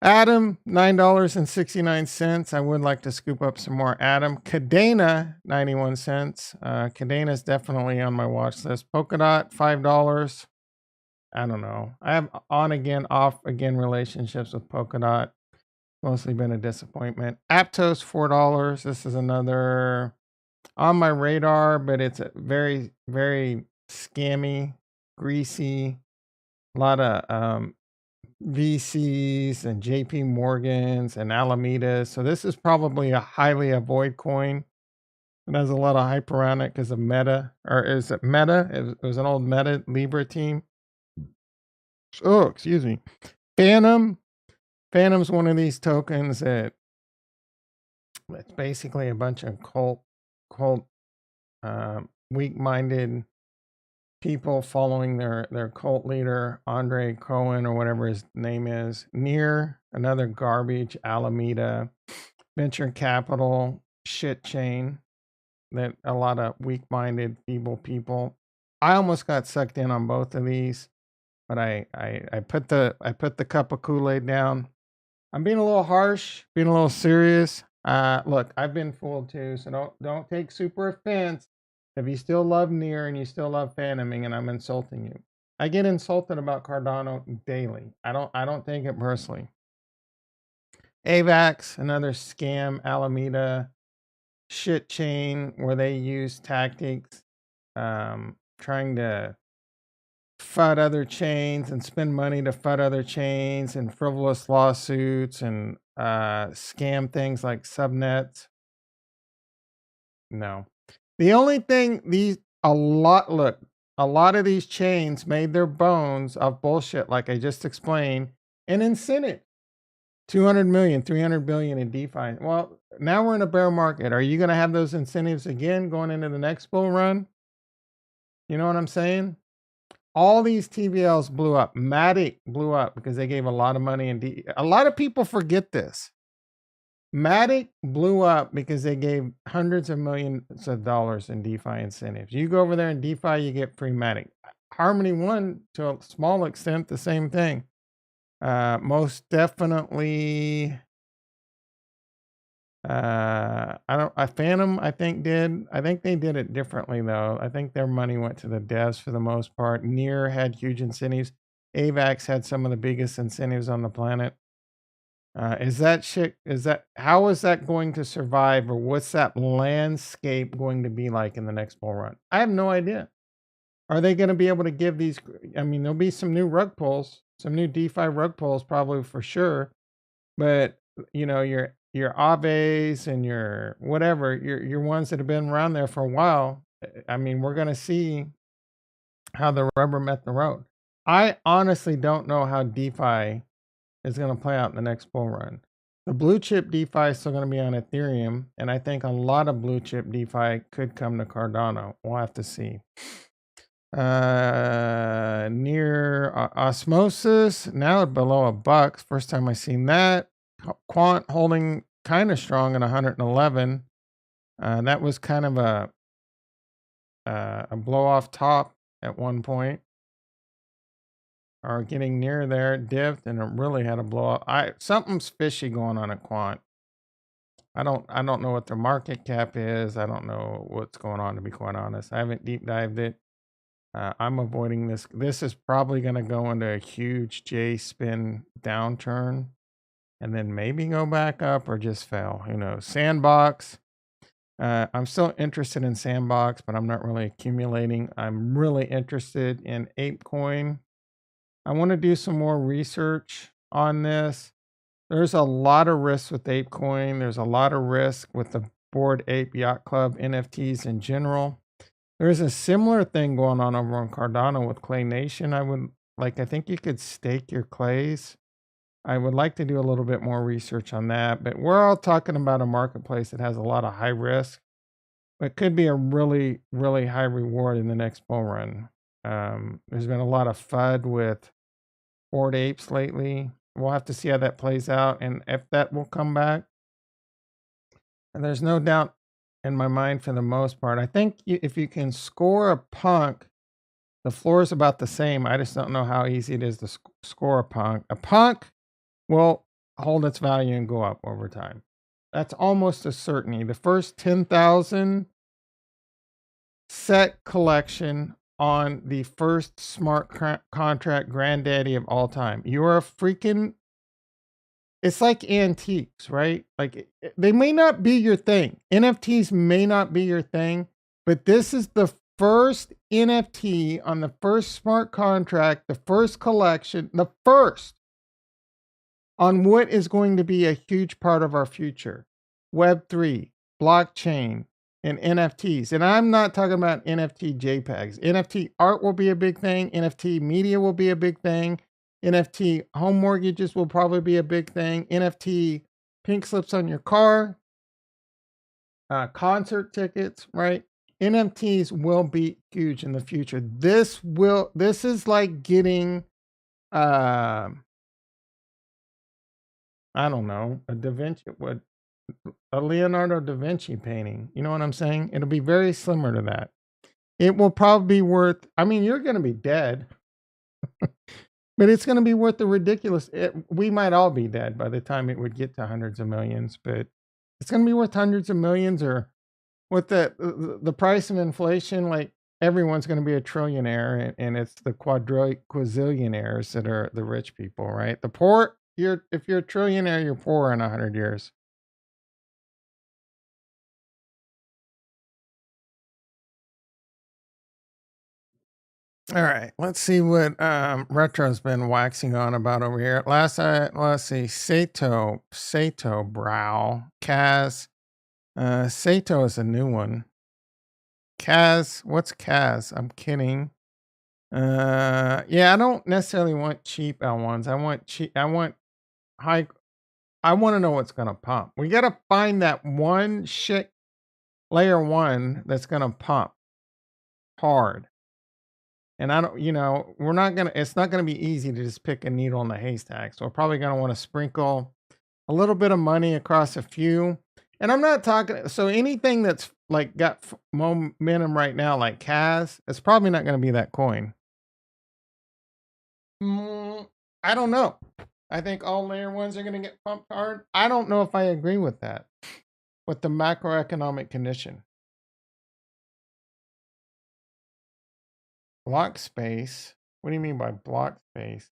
Speaker 1: Atom, $9.69. I would like to scoop up some more Atom. Cardano, 91 cents. Cardano is definitely on my watch list. Polkadot, $5. I don't know. I have on again, off again relationships with Polkadot. Mostly been a disappointment. Aptos, $4. This is another on my radar, but it's a very, very scammy, greasy. A lot of VCs and JP Morgans and Alamedas. So this is probably a highly avoid coin. It has a lot of hype around it because of Meta. Or is it Meta? It was an old Meta Libra team. Oh, excuse me. Phantom's one of these tokens that it's basically a bunch of cult weak-minded people following their cult leader, Andre Cohen or whatever his name is. Near another garbage Alameda venture capital shit chain that a lot of weak-minded, feeble people. I almost got sucked in on both of these. But I put the cup of Kool-Aid down. I'm being a little harsh, being a little serious. Look, I've been fooled too, so don't take super offense if you still love Near and you still love Phantoming, and I'm insulting you. I get insulted about Cardano daily. I don't take it personally. AVAX, another scam, Alameda shit chain where they use tactics, trying to FUD other chains and spend money to FUD other chains and frivolous lawsuits and scam things like subnets. No. The only thing a lot of these chains made their bones of bullshit, like I just explained, and incentive. 200 million, 300 billion in DeFi. Well, now we're in a bear market. Are you going to have those incentives again going into the next bull run? You know what I'm saying? All these TVLs blew up. Matic blew up because they gave a lot of money and a lot of people forget this. Matic blew up because they gave hundreds of millions of dollars in DeFi incentives. You go over there in DeFi, you get free Matic. Harmony One, to a small extent, the same thing. Most definitely. Phantom, I think they did it differently though. I think their money went to the devs for the most part. Near had huge incentives. AVAX had some of the biggest incentives on the planet. How is that going to survive, or what's that landscape going to be like in the next bull run? I have no idea. Are they going to be able to give these? I mean, there'll be some new rug pulls, some new DeFi rug pulls probably for sure. But your Aves and your whatever, your ones that have been around there for a while. I mean, we're going to see how the rubber met the road. I honestly don't know how DeFi is going to play out in the next bull run. The blue chip DeFi is still going to be on Ethereum, and I think a lot of blue chip DeFi could come to Cardano. We'll have to see. Near Osmosis, now below $1. First time I seen that. Quant holding kind of strong at 111. That was kind of a blow off top at one point, or getting near there, dipped, and it really had a blow up. Something's fishy going on at Quant. I don't know what their market cap is. I don't know what's going on, to be quite honest. I haven't deep dived it. I'm avoiding this. This is probably going to go into a huge J spin downturn and then maybe go back up or just fail. Who knows? Sandbox. I'm still interested in Sandbox, but I'm not really accumulating. I'm really interested in ApeCoin. I want to do some more research on this. There's a lot of risk with ApeCoin. There's a lot of risk with the Bored Ape Yacht Club NFTs in general. There's a similar thing going on over on Cardano with Clay Nation. I think you could stake your clays. I would like to do a little bit more research on that, but we're all talking about a marketplace that has a lot of high risk, but could be a really, really high reward in the next bull run. There's been a lot of FUD with Bored Apes lately. We'll have to see how that plays out and if that will come back. And there's no doubt in my mind for the most part. I think if you can score a punk, the floor is about the same. I just don't know how easy it is to score a punk. A punk will hold its value and go up over time. That's almost a certainty. The first 10,000 set collection on the first smart contract granddaddy of all time. You're a freaking, it's like antiques, right? Like they may not be your thing. NFTs may not be your thing, but this is the first NFT on the first smart contract, the first collection, the first on what is going to be a huge part of our future. Web3, blockchain, and NFTs. And I'm not talking about NFT JPEGs. NFT art will be a big thing. NFT media will be a big thing. NFT home mortgages will probably be a big thing. NFT pink slips on your car. Concert tickets, right? NFTs will be huge in the future. This is like getting I don't know, a Leonardo da Vinci painting. You know what I'm saying? It'll be very similar to that. It will probably be worth, I mean, you're going to be dead, but it's going to be worth the ridiculous. We might all be dead by the time it would get to hundreds of millions, but It's going to be worth hundreds of millions, or with the price of inflation, like everyone's going to be a trillionaire, and it's the quazillionaires that are the rich people, right? The poor, if you're a trillionaire, you're poor in 100 years. All right, let's see what Retro's been waxing on about over here. Let's see, Sato Brow, Kaz. Sato is a new one. Kaz, what's Kaz? I'm kidding. Yeah, I don't necessarily want cheap L1s. I want cheap. I want high. I want to know what's gonna pump. We gotta find that one shit layer one that's gonna pump hard. And I don't, we're not gonna. It's not gonna be easy to just pick a needle in the haystack. So we're probably gonna want to sprinkle a little bit of money across a few. And I'm not talking. So anything that's like got momentum right now, like Kaz, it's probably not gonna be that coin. I don't know. I think all layer ones are going to get pumped hard. I don't know if I agree with that, with the macroeconomic condition. Block space. What do you mean by block space?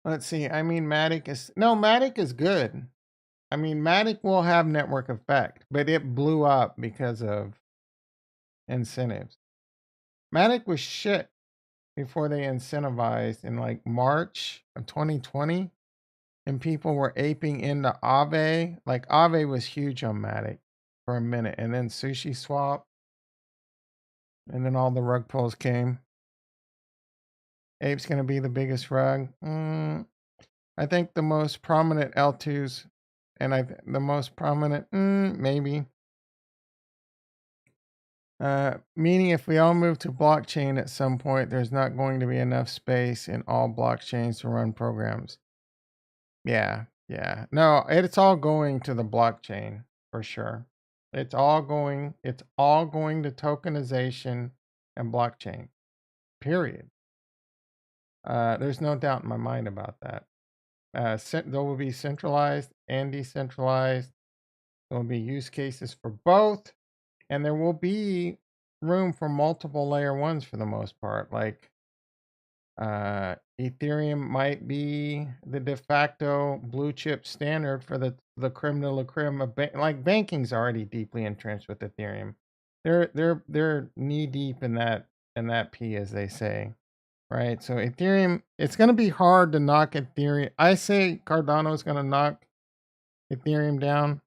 Speaker 1: Let's see. I mean, Matic is good. I mean, Matic will have network effect, but it blew up because of incentives. Matic was shit before they incentivized in like March of 2020. And people were aping into Aave. Like Aave was huge on Matic for a minute, and then Sushi Swap, and then all the rug pulls came. Ape's gonna be the biggest rug. I think the most prominent L2s, and the most prominent maybe. Meaning if we all move to blockchain at some point, there's not going to be enough space in all blockchains to run programs. Yeah, yeah. No, it's all going to the blockchain for sure. It's all going to tokenization and blockchain. Period. There's no doubt in my mind about that. There will be centralized and decentralized. There will be use cases for both, and there will be room for multiple layer ones for the most part. Like Ethereum might be the de facto blue chip standard for the creme de la creme of like banking's already deeply entrenched with Ethereum. They're knee deep in that P, as they say, right? So Ethereum, it's going to be hard to knock Ethereum. I say Cardano is going to knock Ethereum down.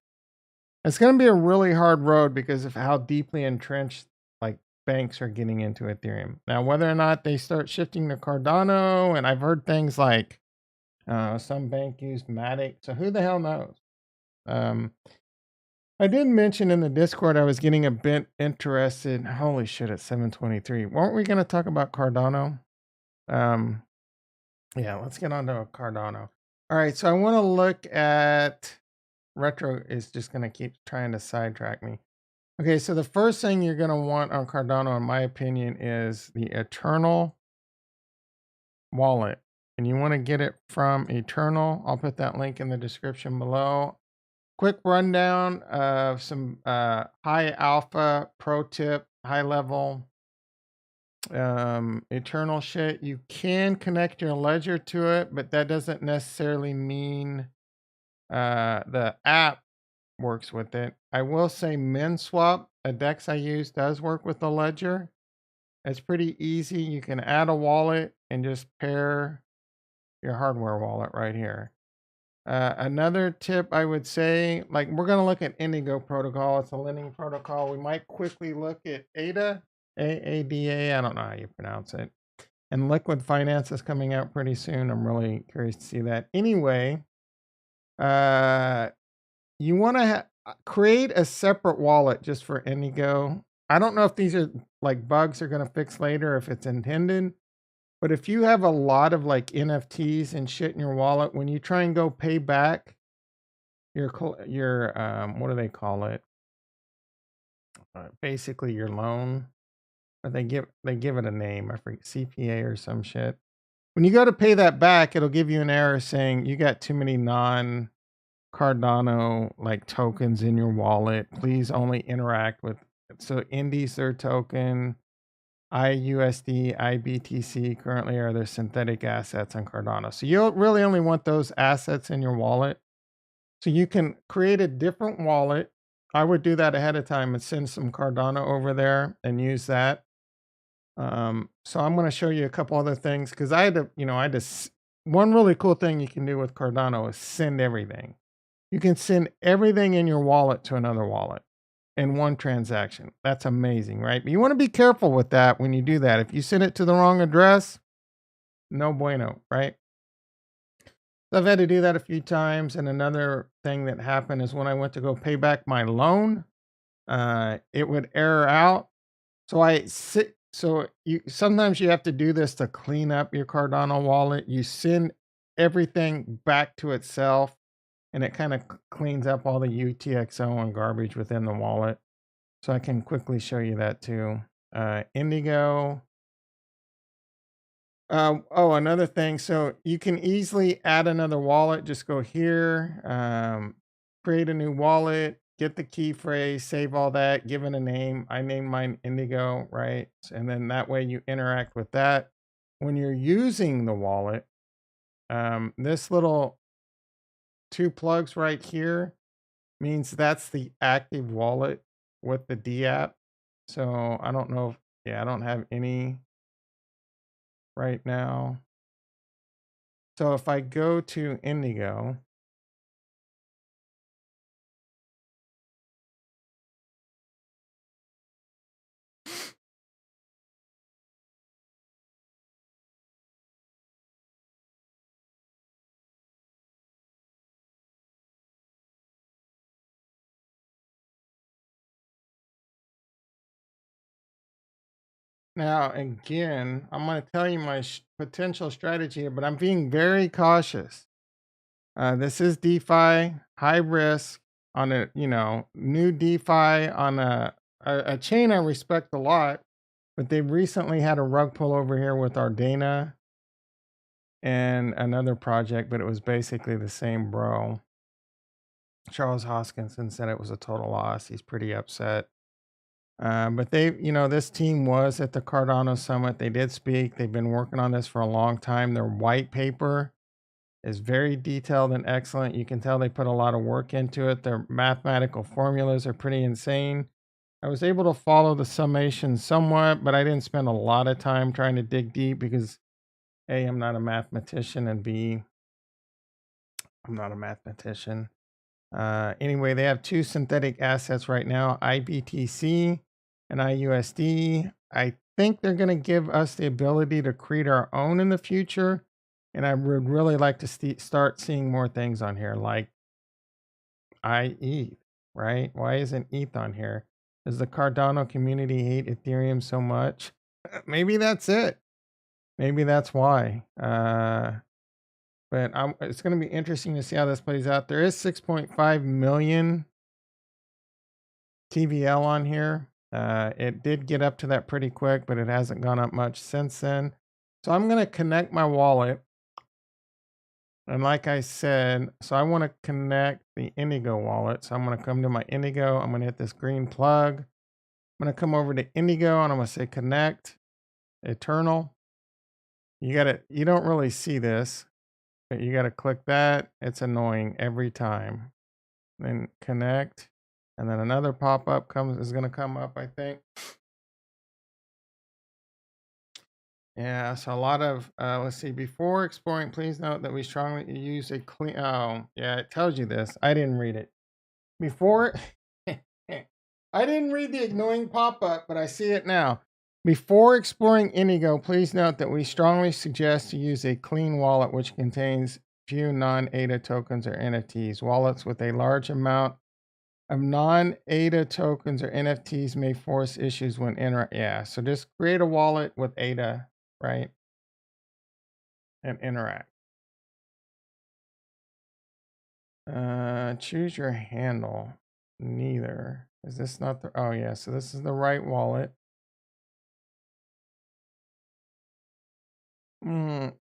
Speaker 1: It's going to be a really hard road because of how deeply entrenched like banks are getting into Ethereum. Now, whether or not they start shifting to Cardano, and I've heard things like some bank used Matic, so who the hell knows? I did mention in the Discord I was getting a bit interested. Holy shit! At 7:23, weren't we going to talk about Cardano? Um, yeah, let's get on to Cardano. All right, so I want to look at Retro is just going to keep trying to sidetrack me. Okay, so the first thing you're going to want on Cardano, in my opinion, is the Eternal wallet. And you want to get it from Eternal. I'll put that link in the description below. Quick rundown of some high alpha pro tip, high level Eternal shit. You can connect your ledger to it, but that doesn't necessarily mean the app works with it. I will say MinSwap, a DEX I use, does work with the ledger. It's pretty easy. You can add a wallet and just pair your hardware wallet right here. Another tip I would say, like we're going to look at Indigo protocol. It's a lending protocol. We might quickly look at ADA, AADA. I don't know how you pronounce it. And liquid finance is coming out pretty soon. I'm really curious to see that. Anyway, you want to create a separate wallet just for Indigo. I don't know if these are like bugs are going to fix later, if it's intended. But if you have a lot of like NFTs and shit in your wallet, when you try and go pay back your what do they call it? Basically your loan, but they give it a name. I forget, CPA or some shit. When you go to pay that back, it'll give you an error saying you got too many Cardano like tokens in your wallet. Please only interact with so Indies their token, IUSD, IBTC currently are their synthetic assets on Cardano. So you really only want those assets in your wallet. So you can create a different wallet. I would do that ahead of time and send some Cardano over there and use that. So I'm going to show you a couple other things because I had to, one really cool thing you can do with Cardano is send everything. You can send everything in your wallet to another wallet in one transaction. That's amazing, right? But you want to be careful with that when you do that. If you send it to the wrong address, no bueno, right? So I've had to do that a few times. And another thing that happened is when I went to go pay back my loan, it would error out. So you sometimes you have to do this to clean up your Cardano wallet. You send everything back to itself and it kind of cleans up all the UTXO and garbage within the wallet. So I can quickly show you that too. Indigo. Another thing. So you can easily add another wallet. Just go here, create a new wallet, get the key phrase, save all that, give it a name. I named mine Indigo, right? And then that way you interact with that. When you're using the wallet, this little two plugs right here means that's the active wallet with the D app. So I don't know if, I don't have any right now. So if I go to Indigo, now again, I'm going to tell you my potential strategy here, but I'm being very cautious. This is DeFi, high risk on a, new DeFi on a chain I respect a lot, but they recently had a rug pull over here with Ardana and another project, but it was basically the same bro. Charles Hoskinson said it was a total loss. He's pretty upset. But this team was at the Cardano Summit. They did speak. They've been working on this for a long time. Their white paper is very detailed and excellent. You can tell they put a lot of work into it. Their mathematical formulas are pretty insane. I was able to follow the summation somewhat, but I didn't spend a lot of time trying to dig deep because A, I'm not a mathematician, and B, I'm not a mathematician. Anyway, they have two synthetic assets right now, IBTC and IUSD. I think they're going to give us the ability to create our own in the future. And I would really like to start seeing more things on here like IETH, right? Why isn't ETH on here? Does the Cardano community hate Ethereum so much? Maybe that's it. Maybe that's why. But it's going to be interesting to see how this plays out. There is 6.5 million TVL on here. It did get up to that pretty quick, but it hasn't gone up much since then. So I'm going to connect my wallet. And like I said, so I want to connect the Indigo wallet. So I'm going to come to my Indigo. I'm going to hit this green plug. I'm going to come over to Indigo and I'm going to say connect eternal. You don't really see this, but you got to click that. It's annoying every time. Then connect. And then another pop-up is going to come up, I think. Yeah, so a lot of, let's see, before exploring, please note that we strongly use a clean, oh, yeah, it tells you this. I didn't read it. Before, I didn't read the annoying pop-up, but I see it now. Before exploring Indigo, please note that we strongly suggest to use a clean wallet which contains few non-ADA tokens or NFTs. Wallets with a large amount of non-ADA tokens or NFTs may force issues when yeah, so just create a wallet with ADA, right? And interact. Choose your handle. Neither. Is this not the, oh yeah, so this is the right wallet.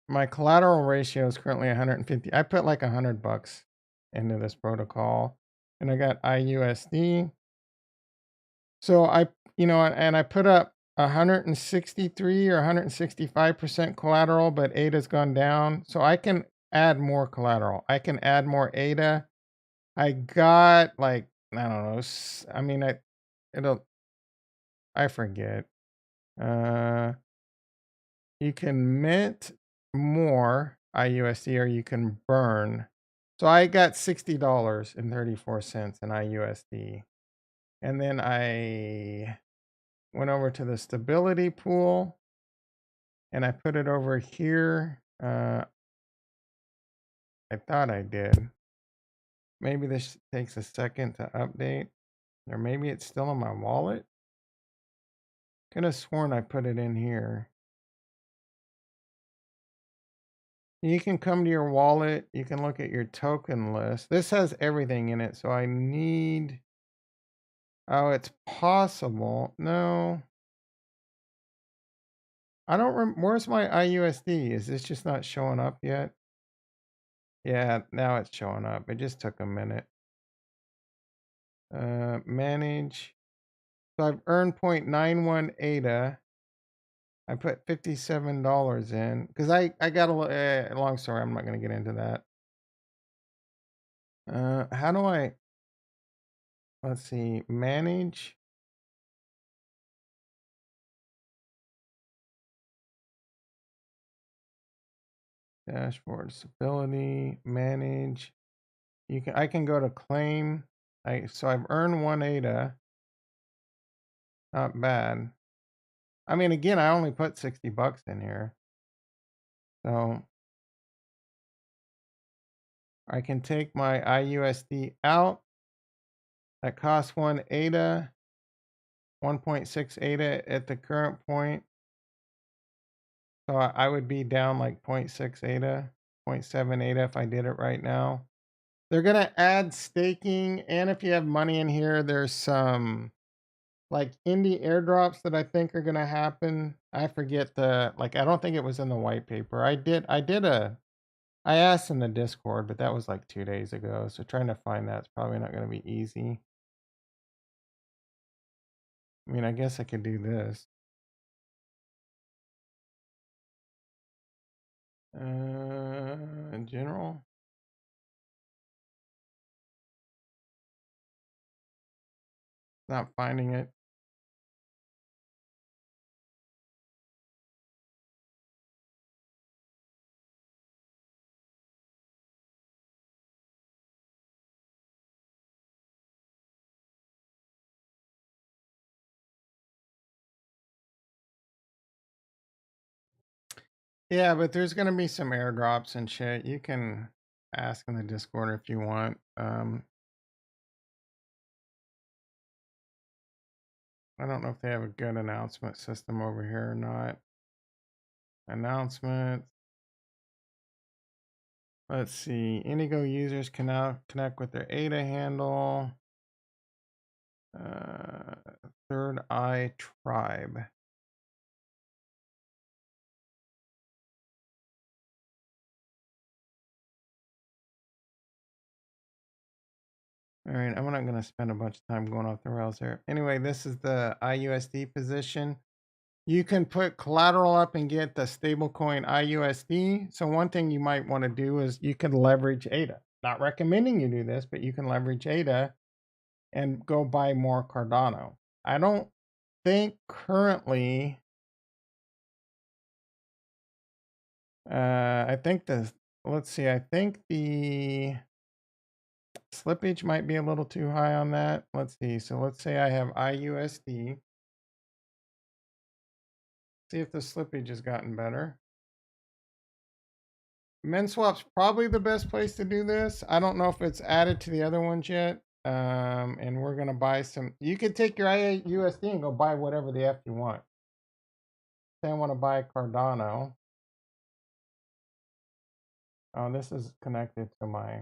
Speaker 1: My collateral ratio is currently 150. I put like $100. into this protocol. And I got IUSD. So and I put up 163 or 165% collateral, but ADA's gone down. So I can add more collateral. I can add more ADA. I got like, I don't know. I mean, I forget. You can mint more IUSD or you can burn. So I got $60.34 in IUSD. And then I went over to the stability pool and I put it over here. I thought I did. Maybe this takes a second to update, or maybe it's still in my wallet. Could have sworn I put it in here. You can come to your wallet. You can look at your token list. This has everything in it. So I need. Oh, it's possible. No. I don't where's my IUSD? Is this just not showing up yet? Yeah, now it's showing up. It just took a minute. Manage. So I've earned 0.91 ADA. I put $57 in because I got a long story. I'm not going to get into that. How do I? Let's see. Manage. Dashboard stability. Manage. I can go to claim. So I've earned 1 ADA. Not bad. I mean, again, I only put $60 in here. So I can take my IUSD out. That costs 1 ADA, 1.6 ADA at the current point. So I would be down like 0.6 ADA, 0.7 ADA if I did it right now. They're going to add staking. And if you have money in here, there's some like indie airdrops that I think are going to happen. I forget I don't think it was in the white paper. I asked in the Discord, but that was like 2 days ago. So trying to find that's probably not going to be easy. I mean, I guess I could do this. In general. Not finding it. Yeah, but there's gonna be some airdrops and shit. You can ask in the Discord if you want. I don't know if they have a good announcement system over here or not. Announcements. Let's see. Indigo users can now connect with their ADA handle. Third Eye Tribe. All right, I'm not going to spend a bunch of time going off the rails here. Anyway, this is the IUSD position. You can put collateral up and get the stablecoin IUSD. So one thing you might want to do is you can leverage ADA. Not recommending you do this, but you can leverage ADA and go buy more Cardano. I don't think currently, I think let's see, I think the slippage might be a little too high on that. Let's see. So let's say I have IUSD. See if the slippage has gotten better. MinSwap's probably the best place to do this. I don't know if it's added to the other ones yet. And we're going to buy some. You could take your IUSD and go buy whatever the F you want. Say I want to buy Cardano. Oh, this is connected to my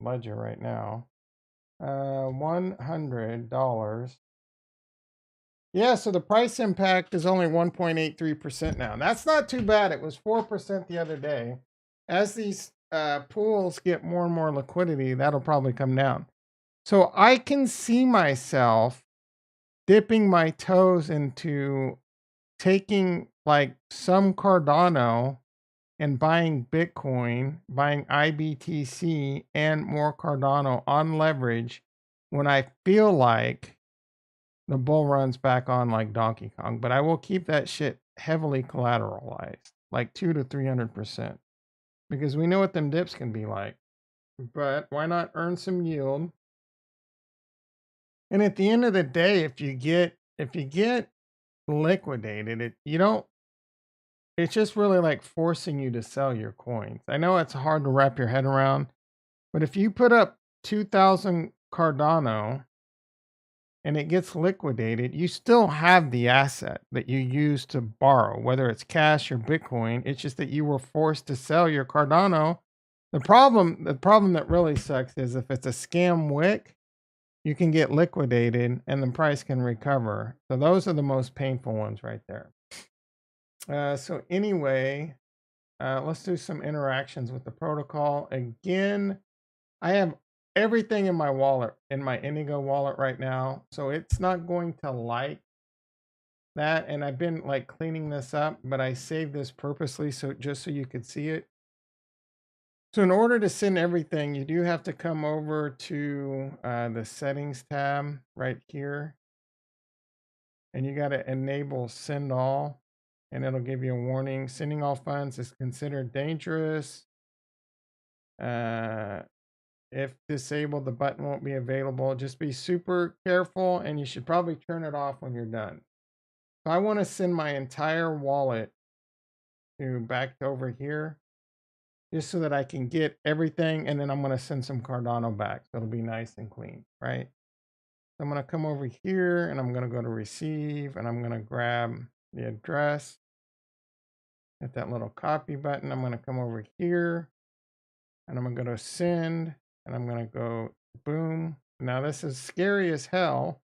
Speaker 1: ledger right now. $100. Yeah, so the price impact is only 1.83% now. That's not too bad. It was 4% the other day. As these pools get more and more liquidity, that'll probably come down. So I can see myself dipping my toes into taking like some Cardano and buying Bitcoin, buying IBTC and more Cardano on leverage when I feel like the bull runs back on like Donkey Kong. But I will keep that shit heavily collateralized, like 2 to 300%, because we know what them dips can be like. But why not earn some yield? And at the end of the day, if you get liquidated, you don't, it's just really like forcing you to sell your coins. I know it's hard to wrap your head around, but if you put up 2,000 Cardano and it gets liquidated, you still have the asset that you use to borrow, whether it's cash or Bitcoin. It's just that you were forced to sell your Cardano. The problem that really sucks is if it's a scam wick, you can get liquidated and the price can recover. So those are the most painful ones right there. So anyway, let's do some interactions with the protocol. Again, I have everything in my wallet, in my Indigo wallet right now. So it's not going to like that. And I've been like cleaning this up, but I saved this purposely so just so you could see it. So in order to send everything, you do have to come over to the settings tab right here. And you got to enable send all. And it'll give you a warning. Sending all funds is considered dangerous. If disabled, the button won't be available. Just be super careful, and you should probably turn it off when you're done. So I want to send my entire wallet to back over here, just so that I can get everything, and then I'm going to send some Cardano back. So it'll be nice and clean, right? So I'm going to come over here, and I'm going to go to receive, and I'm going to grab the address. Hit that little copy button. I'm going to come over here, and I'm going to go to send, and I'm going to go boom. Now this is scary as hell.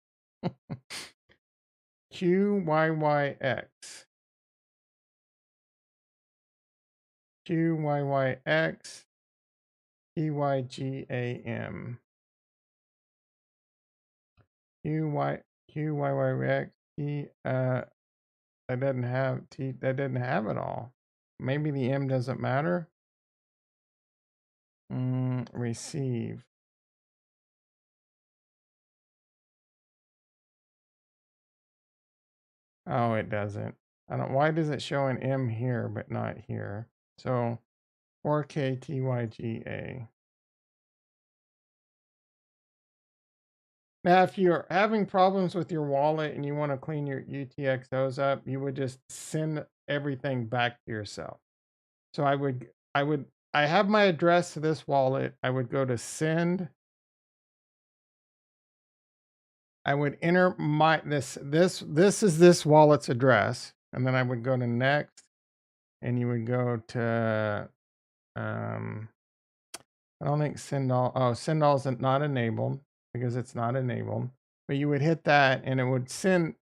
Speaker 1: QYYX. QYYX. EYGAM. QYYX. That doesn't have that doesn't have it all. Maybe the M doesn't matter. Receive. Oh, it doesn't. I don't. Why does it show an M here but not here? So 4KTYGA. Now, if you're having problems with your wallet and you want to clean your UTXOs up, you would just send everything back to yourself. So I have my address to this wallet. I would go to send. I would enter this is this wallet's address, and then I would go to next, and you would go to I don't think send all. Oh, send all is not enabled because it's not enabled. But you would hit that, and it would send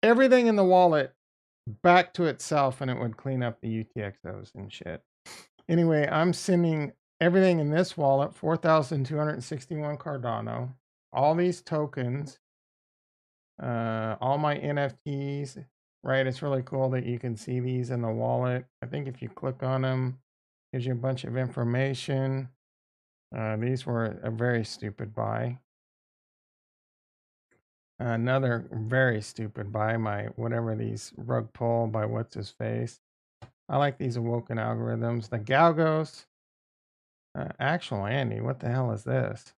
Speaker 1: everything in the wallet back to itself, and it would clean up the UTXOs and shit. Anyway, I'm sending everything in this wallet, 4,261 Cardano, all these tokens, all my NFTs, right? It's really cool that you can see these in the wallet. I think if you click on them, gives you a bunch of information. These were a very stupid buy. Another very stupid buy, my whatever these rug pull by what's his face. I like these awoken algorithms. The Galgos. Actual Andy, what the hell is this?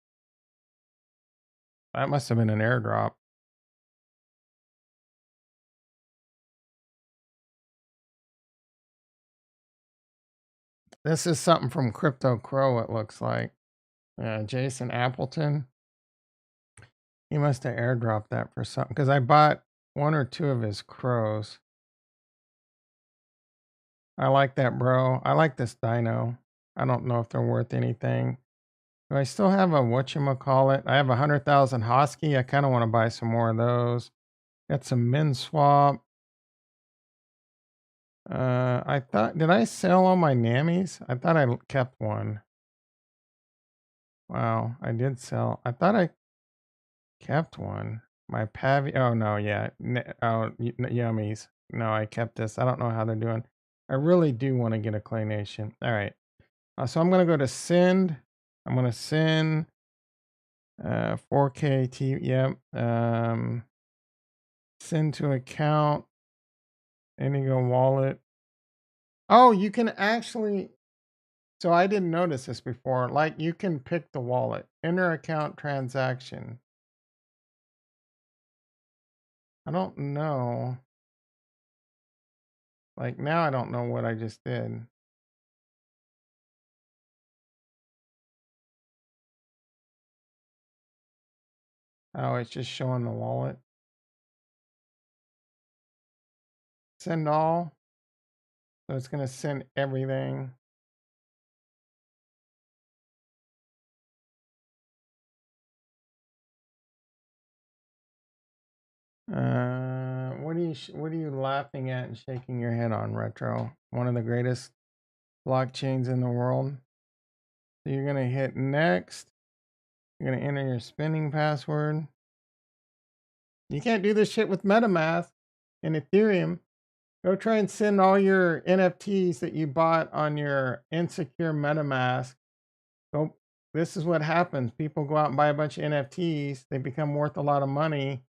Speaker 1: That must have been an airdrop. This is something from Crypto Crow, it looks like. Jason Appleton. He must have airdropped that for something because I bought one or two of his crows. I like that, bro. I like this dino. I don't know if they're worth anything. Do I still have a whatchamacallit? I have 100,000 Hosky. I kind of want to buy some more of those. Got some Min Swap. I thought, did I sell all my Nammies? I thought I kept one. Wow, I did sell. I thought I kept one. My Pavi. Oh no, yeah. Yummies. No, I kept this. I don't know how they're doing. I really do want to get a Clay Nation. All right. So I'm gonna go to send. I'm gonna send 4K T. Yep. Send to account. Indigo wallet. Oh, you can actually. So I didn't notice this before. Like you can pick the wallet. Enter account transaction. I don't know. Like now I don't know what I just did. Oh, it's just showing the wallet. Send all. So it's going to send everything. What are you laughing at and shaking your head on, Retro? One of the greatest blockchains in the world. So you're going to hit next. You're going to enter your spending password. You can't do this shit with MetaMask and Ethereum. Go try and send all your NFTs that you bought on your insecure MetaMask. Go. This is what happens. People go out and buy a bunch of NFTs. They become worth a lot of money,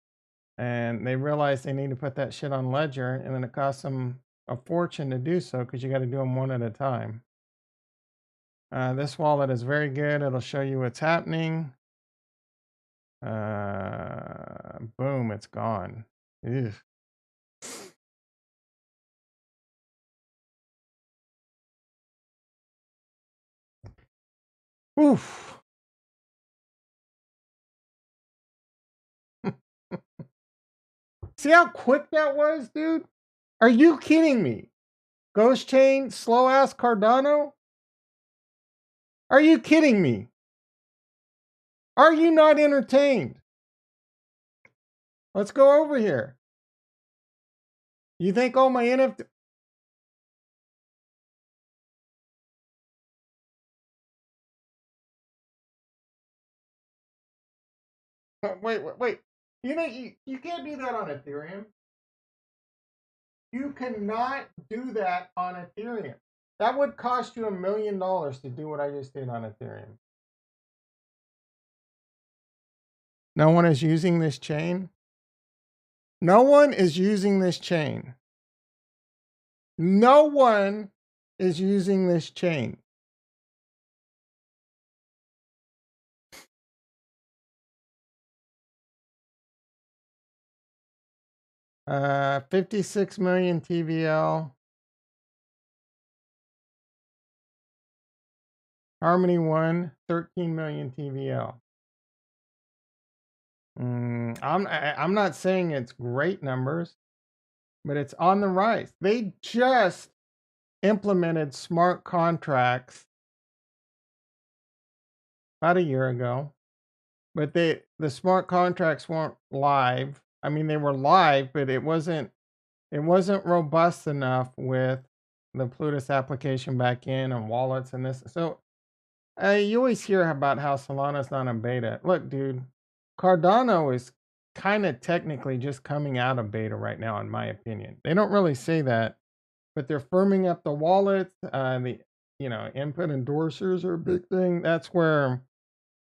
Speaker 1: and they realize they need to put that shit on Ledger, and then it costs them a fortune to do so because you got to do them one at a time. This wallet is very good. It'll show you what's happening. Boom, it's gone. Ew. Oof. See how quick that was, dude? Are you kidding me? Ghost Chain, slow ass Cardano? Are you kidding me? Are you not entertained? Let's go over here. You think all my NFT... Wait. You know, you can't do that on Ethereum. You cannot do that on Ethereum. That would cost you $1 million to do what I just did on Ethereum. No one is using this chain. No one is using this chain. No one is using this chain. Uh, 56 million TVL. Harmony 1, 13 million TVL. I'm not saying it's great numbers, but it's on the rise. They just implemented smart contracts about a year ago, but the smart contracts weren't live. I mean, they were live, but it wasn't robust enough with the Plutus application back in and wallets and this. So you always hear about how Solana's not in beta. Look, dude, Cardano is kind of technically just coming out of beta right now, in my opinion. They don't really say that, but they're firming up the wallets. The input endorsers are a big thing. That's where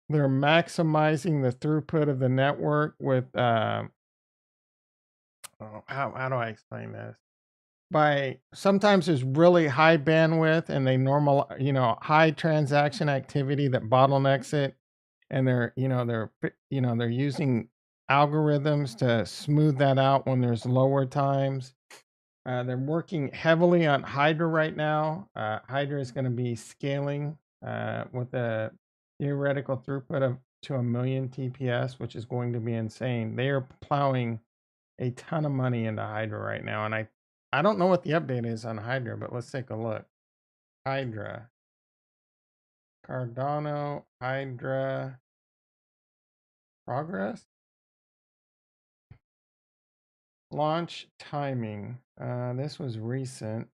Speaker 1: they're maximizing the throughput of the network with how do I explain this? By sometimes there's really high bandwidth and they normal, high transaction activity that bottlenecks it, and they're using algorithms to smooth that out when there's lower times. They're working heavily on Hydra right now. Hydra is going to be scaling with a theoretical throughput of to 1 million TPS, which is going to be insane. They are plowing a ton of money into Hydra right now, and I don't know what the update is on Hydra, but let's take a look. Hydra, Cardano, Hydra, progress. Launch timing. This was recent.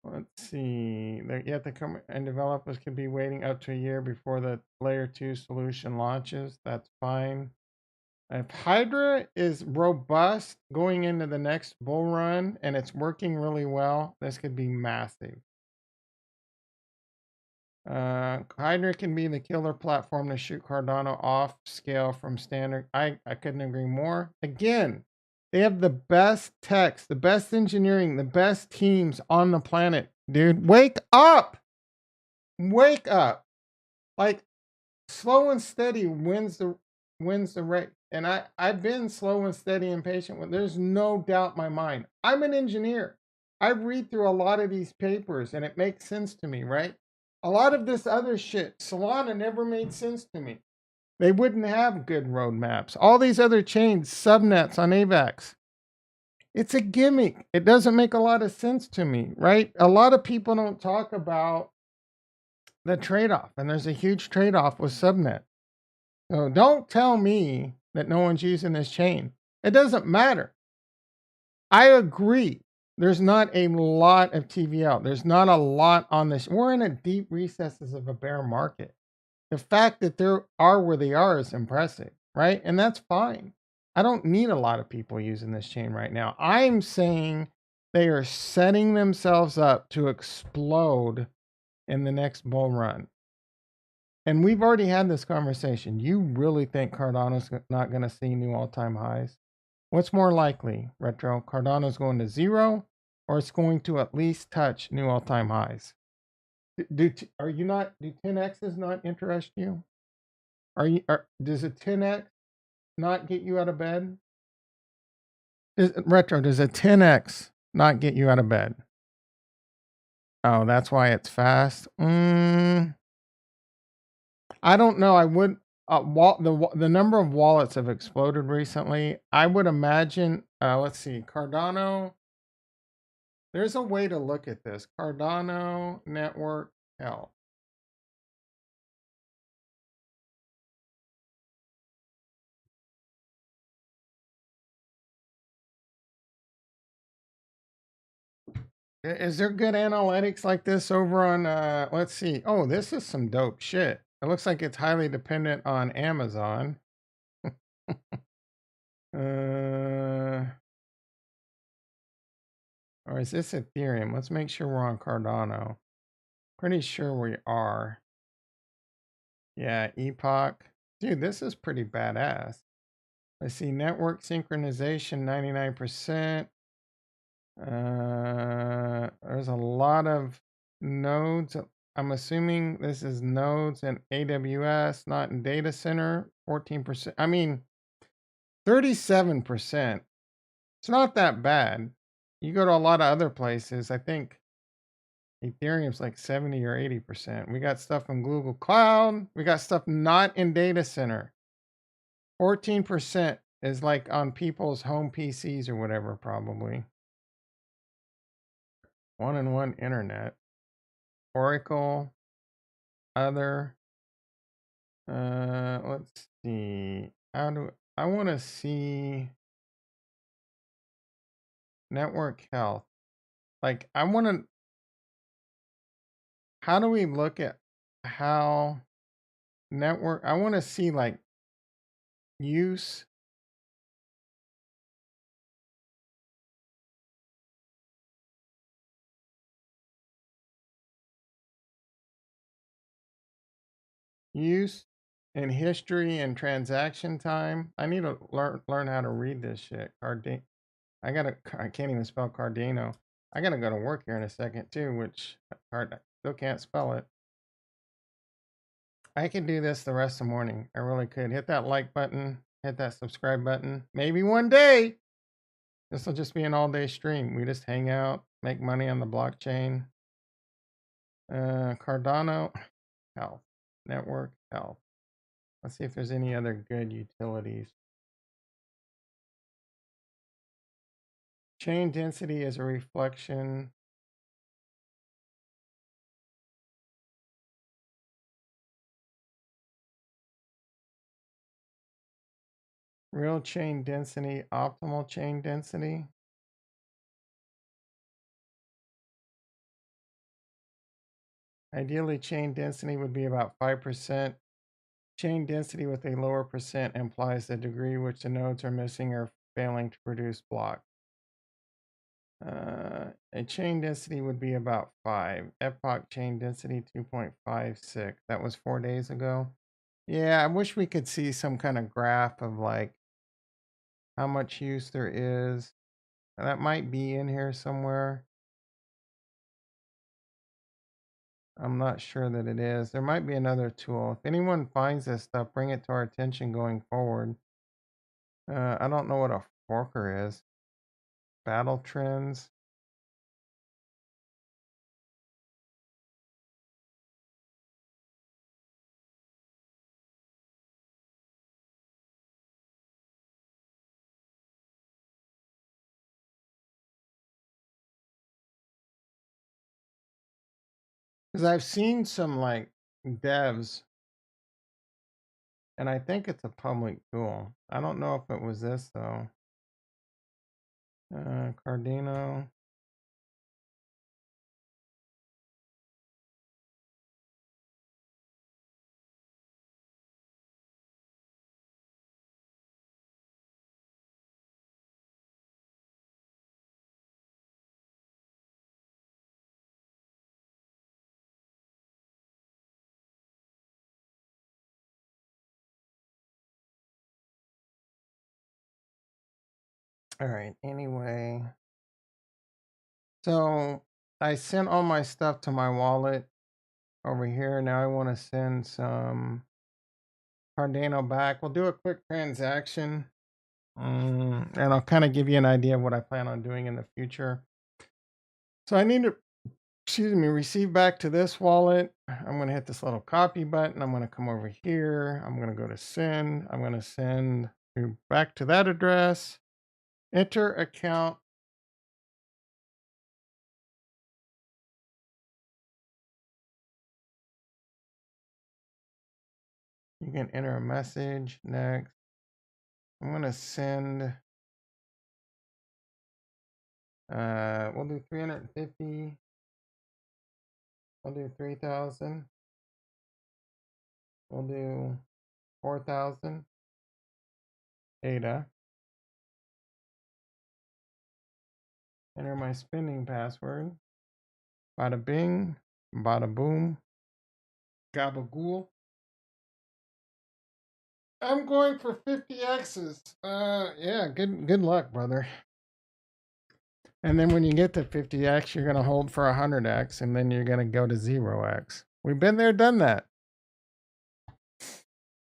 Speaker 1: Let's see. Yet and developers could be waiting up to a year before the layer 2 solution launches. That's fine. If Hydra is robust going into the next bull run and it's working really well, this could be massive. Hydra can be the killer platform to shoot Cardano off scale from standard. I couldn't agree more. Again, they have the best techs, the best engineering, the best teams on the planet. Dude, wake up! Wake up! Like, slow and steady wins the race. And I've been slow and steady and patient with. There's no doubt in my mind. I'm an engineer. I read through a lot of these papers and it makes sense to me, right? A lot of this other shit, Solana never made sense to me. They wouldn't have good roadmaps. All these other chains, subnets on AVAX. It's a gimmick. It doesn't make a lot of sense to me, right? A lot of people don't talk about the trade-off, and there's a huge trade-off with subnet. So don't tell me that no one's using this chain. It doesn't matter. I agree. There's not a lot of TVL. There's not a lot on this. We're in a deep recesses of a bear market. The fact that they are where they are is impressive, right? And that's fine. I don't need a lot of people using this chain right now. I'm saying they are setting themselves up to explode in the next bull run. And we've already had this conversation. You really think Cardano's not going to see new all-time highs? What's more likely, Retro? Cardano's going to zero, or it's going to at least touch new all-time highs? Are you not? Do 10x's not interest you? Does a 10x not get you out of bed? Retro, does a 10x not get you out of bed? Oh, that's why it's fast. I don't know. I would. The number of wallets have exploded recently. I would imagine. Let's see, Cardano. There's a way to look at this. Cardano network health. Is there good analytics like this over on? Let's see. Oh, this is some dope shit. It looks like it's highly dependent on Amazon. Or is this Ethereum? Let's make sure we're on Cardano. Pretty sure we are. Yeah, Epoch. Dude, this is pretty badass. Let's see, network synchronization, 99%. There's a lot of nodes. I'm assuming this is nodes in AWS, not in data center. 14%. I mean, 37%. It's not that bad. You go to a lot of other places. I think Ethereum's like 70 or 80%. We got stuff in Google Cloud. We got stuff not in data center. 14% is like on people's home PCs or whatever, probably. One-on-one internet. Oracle. Other. Let's see. I want to see network health. Like, how do we look at how network, I want to see like use. Use and history and transaction time. I need to learn how to read this shit. I can't even spell Cardano. I gotta go to work here in a second too, which I still can't spell it. I could do this the rest of the morning. I really could. Hit that like button, hit that subscribe button. Maybe one day this will just be an all-day stream. We just hang out, make money on the blockchain. Cardano health, network health. Let's see if there's any other good utilities. Chain density is a reflection. Real chain density, optimal chain density. Ideally, chain density would be about 5%. Chain density with a lower percent implies the degree which the nodes are missing or failing to produce blocks. A chain density would be about 5. Epoch chain density 2.56. That was 4 days ago. Yeah, I wish we could see some kind of graph of like how much use there is. That might be in here somewhere. I'm not sure that it is. There might be another tool. If anyone finds this stuff, bring it to our attention going forward. I don't know what a forker is. Battle trends. Because I've seen some like devs, and I think it's a public tool. I don't know if it was this though. Cardano. All right. Anyway, so I sent all my stuff to my wallet over here. Now I want to send some Cardano back. We'll do a quick transaction. And I'll kind of give you an idea of what I plan on doing in the future. So I need to, excuse me, receive back to this wallet. I'm going to hit this little copy button. I'm going to come over here. I'm going to go to send. I'm going to send back to that address. Enter account. You can enter a message. Next. I'm going to send. We'll do 350. We'll do 3,000. We'll do 4,000. ADA. Enter my spending password. Bada bing, bada boom, gabagool. I'm going for 50x's. Yeah, good luck, brother. And then when you get to 50x, you're gonna hold for 100x, and then you're gonna go to 0x. We've been there, done that.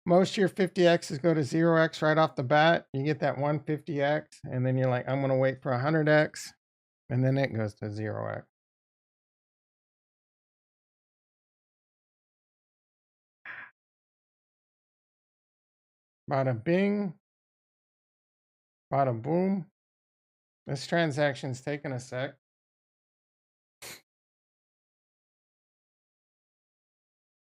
Speaker 1: Most of your 50x's go to 0x right off the bat. You get that 150x, and then you're like, I'm gonna wait for 100x, and then it goes to 0x. Bada bing, bada boom. This transaction's taking a sec.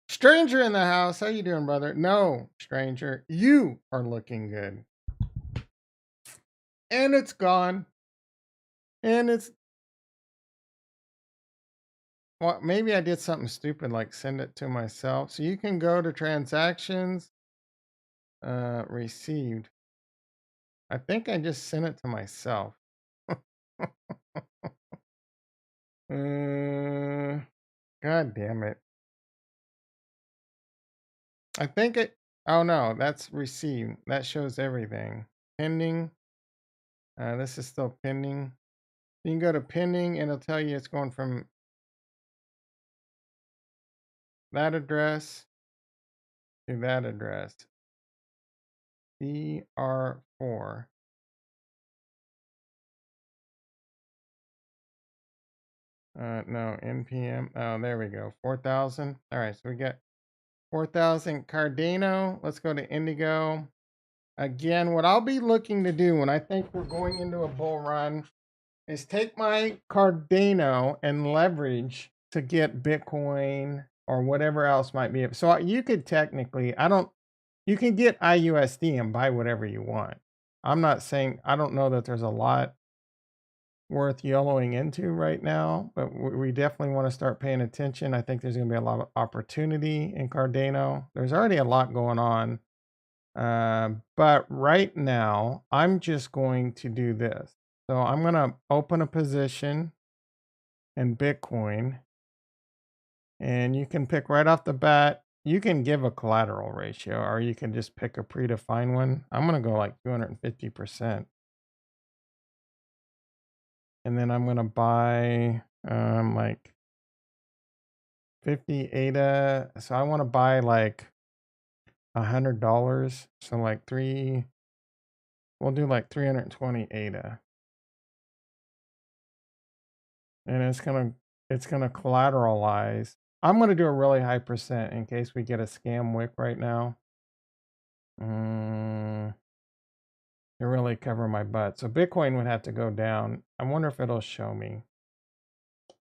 Speaker 1: Stranger in the house. How you doing, brother? No, stranger. You are looking good. And it's gone. And it's well, maybe I did something stupid like send it to myself. So you can go to transactions, received. I think I just sent it to myself. God damn it. I think it, oh no, that's received. That shows everything. Pending. This is still pending. You can go to pending and it'll tell you it's going from that address to that address. DR4. No, NPM. Oh, there we go. 4,000. All right, so we got 4,000 Cardano. Let's go to Indigo. Again, what I'll be looking to do when I think we're going into a bull run is take my Cardano and leverage to get Bitcoin or whatever else might be. So you could technically, you can get IUSD and buy whatever you want. I'm not saying, I don't know that there's a lot worth YOLOing into right now, but we definitely want to start paying attention. I think there's going to be a lot of opportunity in Cardano. There's already a lot going on. But right now, I'm just going to do this. So I'm going to open a position in Bitcoin, and you can pick right off the bat. You can give a collateral ratio, or you can just pick a predefined one. I'm going to go like 250%. And then I'm going to buy like 50 ADA. So I want to buy like $100. So like we'll do like 320 ADA. And it's gonna collateralize. I'm gonna do a really high percent in case we get a scam wick right now. To really cover my butt. So Bitcoin would have to go down. I wonder if it'll show me.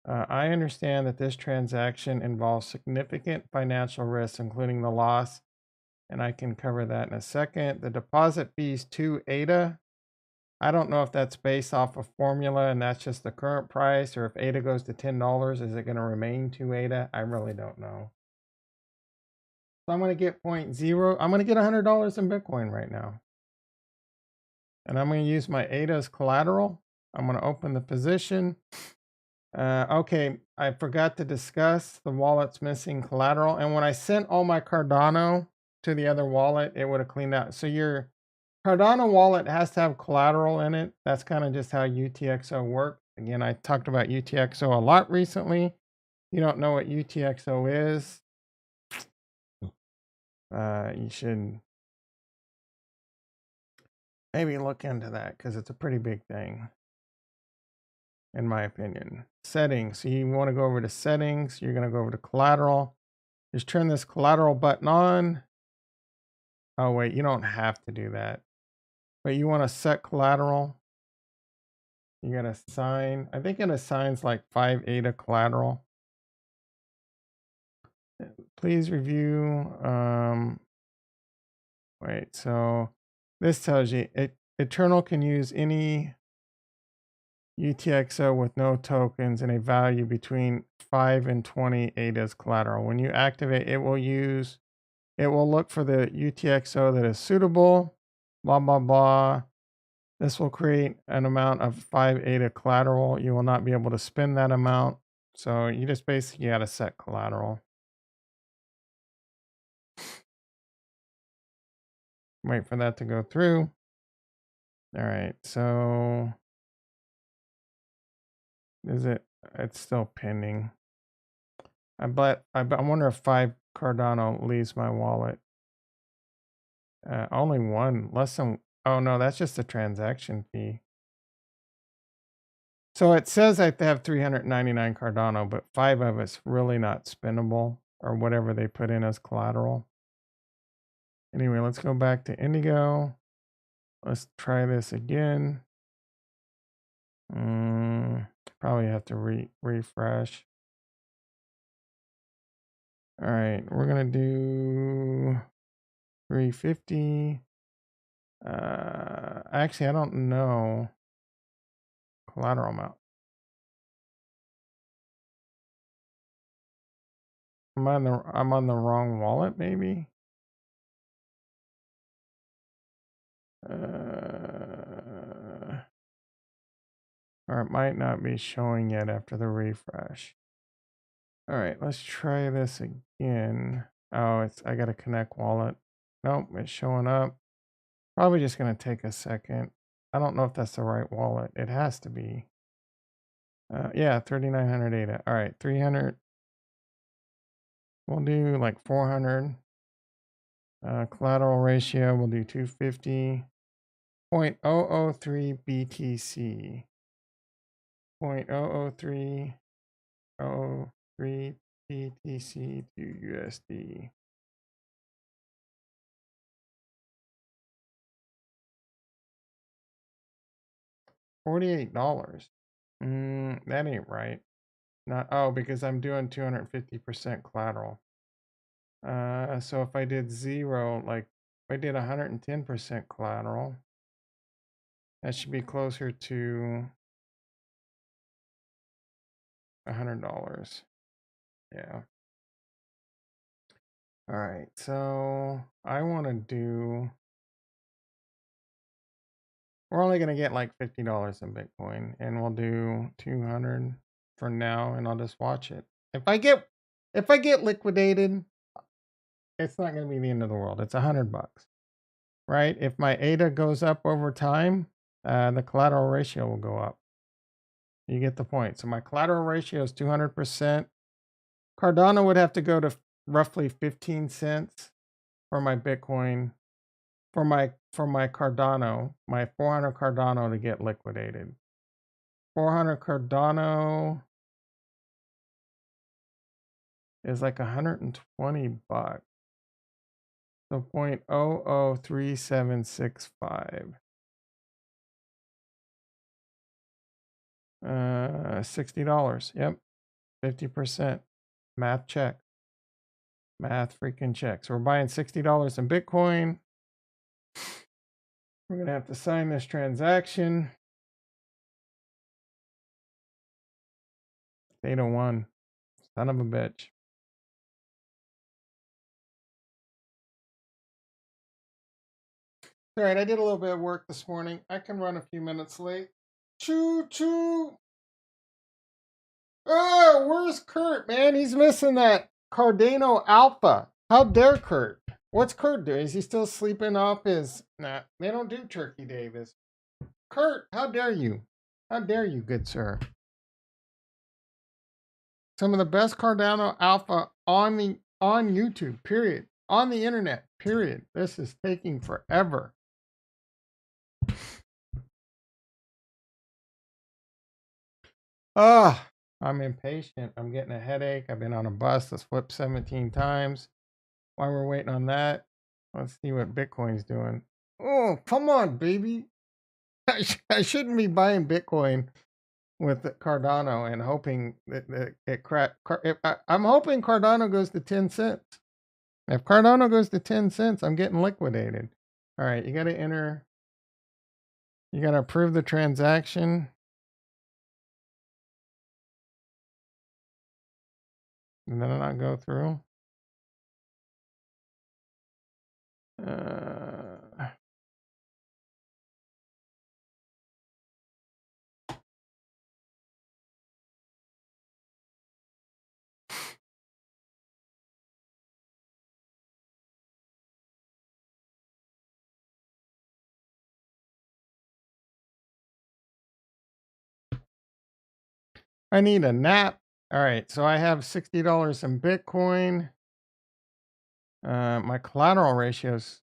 Speaker 1: I understand that this transaction involves significant financial risks, including the loss, and I can cover that in a second. The deposit fee is 2 ADA. I don't know if that's based off a formula and that's just the current price, or if ADA goes to $10, is it going to remain 2 ADA? I really don't know. So I'm going to get 0.0. I'm going to get $100 in Bitcoin right now. And I'm going to use my ADA as collateral. I'm going to open the position. Okay, I forgot to discuss the wallet's missing collateral. And when I sent all my Cardano to the other wallet, it would have cleaned out. So your Cardano wallet has to have collateral in it. That's kind of just how UTXO works. Again, I talked about UTXO a lot recently. You don't know what UTXO is, you should maybe look into that because it's a pretty big thing, in my opinion. Settings. So you want to go over to settings. You're going to go over to collateral. Just turn this collateral button on. Oh, wait, you don't have to do that. But you want to set collateral. You got to assign. I think it assigns like 5 ADA collateral. Please review. Wait, so this tells you Eternal can use any UTXO with no tokens and a value between 5 and 20 ADA as collateral. When you activate, it will look for the UTXO that is suitable, blah, blah, blah. This will create an amount of 5 ADA collateral. You will not be able to spend that amount. So you just basically got to set collateral. Wait for that to go through. All right, so it's still pending. I wonder if 5 Cardano leaves my wallet. Only one, less than, oh no, that's just a transaction fee. So it says I have 399 Cardano, but 5 of it's really not spendable, or whatever they put in as collateral. Anyway, let's go back to Indigo. Let's try this again. Probably have to refresh. All right, we're gonna do 350. Actually, I don't know collateral amount. I'm on the wrong wallet, maybe. Or it might not be showing yet after the refresh. All right, let's try this again. Oh, I got to connect wallet. Nope, it's showing up. Probably just going to take a second. I don't know if that's the right wallet. It has to be. Yeah, 3,900 ADA. All right, 300. We'll do like 400. Collateral ratio, we'll do 250. 0.003 BTC. 0.003 BTC to USD. $48. That ain't right. Not because I'm doing 250% collateral. So if I did 0, like if I did 110% collateral, That should be closer to $100. Yeah. All right. So I want to do. We're only gonna get like $50 in Bitcoin, and we'll do 200 for now, and I'll just watch it. If I get liquidated, it's not gonna be the end of the world. It's $100, right? If my ADA goes up over time, the collateral ratio will go up. You get the point. So my collateral ratio is 200%. Cardano would have to go to roughly 15 cents for my Bitcoin, for my Cardano, my 400 Cardano to get liquidated. 400 Cardano is like $120. So 0.003765. $60. Yep. 50%. Math check. Math freaking check. So we're buying $60 in Bitcoin. We're going to have to sign this transaction. 801. Son of a bitch. All right, I did a little bit of work this morning. I can run a few minutes late. Choo choo. Oh, where's Kurt, man? He's missing that Cardano Alpha. How dare Kurt? What's Kurt doing? Is he still sleeping off his... Nah, they don't do Turkey Day this. Kurt, how dare you? How dare you, good sir? Some of the best Cardano Alpha on YouTube, period. On the internet, period. This is taking forever. Ah, I'm impatient. I'm getting a headache. I've been on a bus that's flipped 17 times. While we're waiting on that, let's see what Bitcoin's doing. Oh, come on, baby. I shouldn't be buying Bitcoin with Cardano and hoping that it crack. I'm hoping Cardano goes to 10 cents. If Cardano goes to 10 cents, I'm getting liquidated. All right, you got to enter. You got to approve the transaction. And then I'll go through. I need a nap. All right, so I have $60 in Bitcoin. My collateral ratios.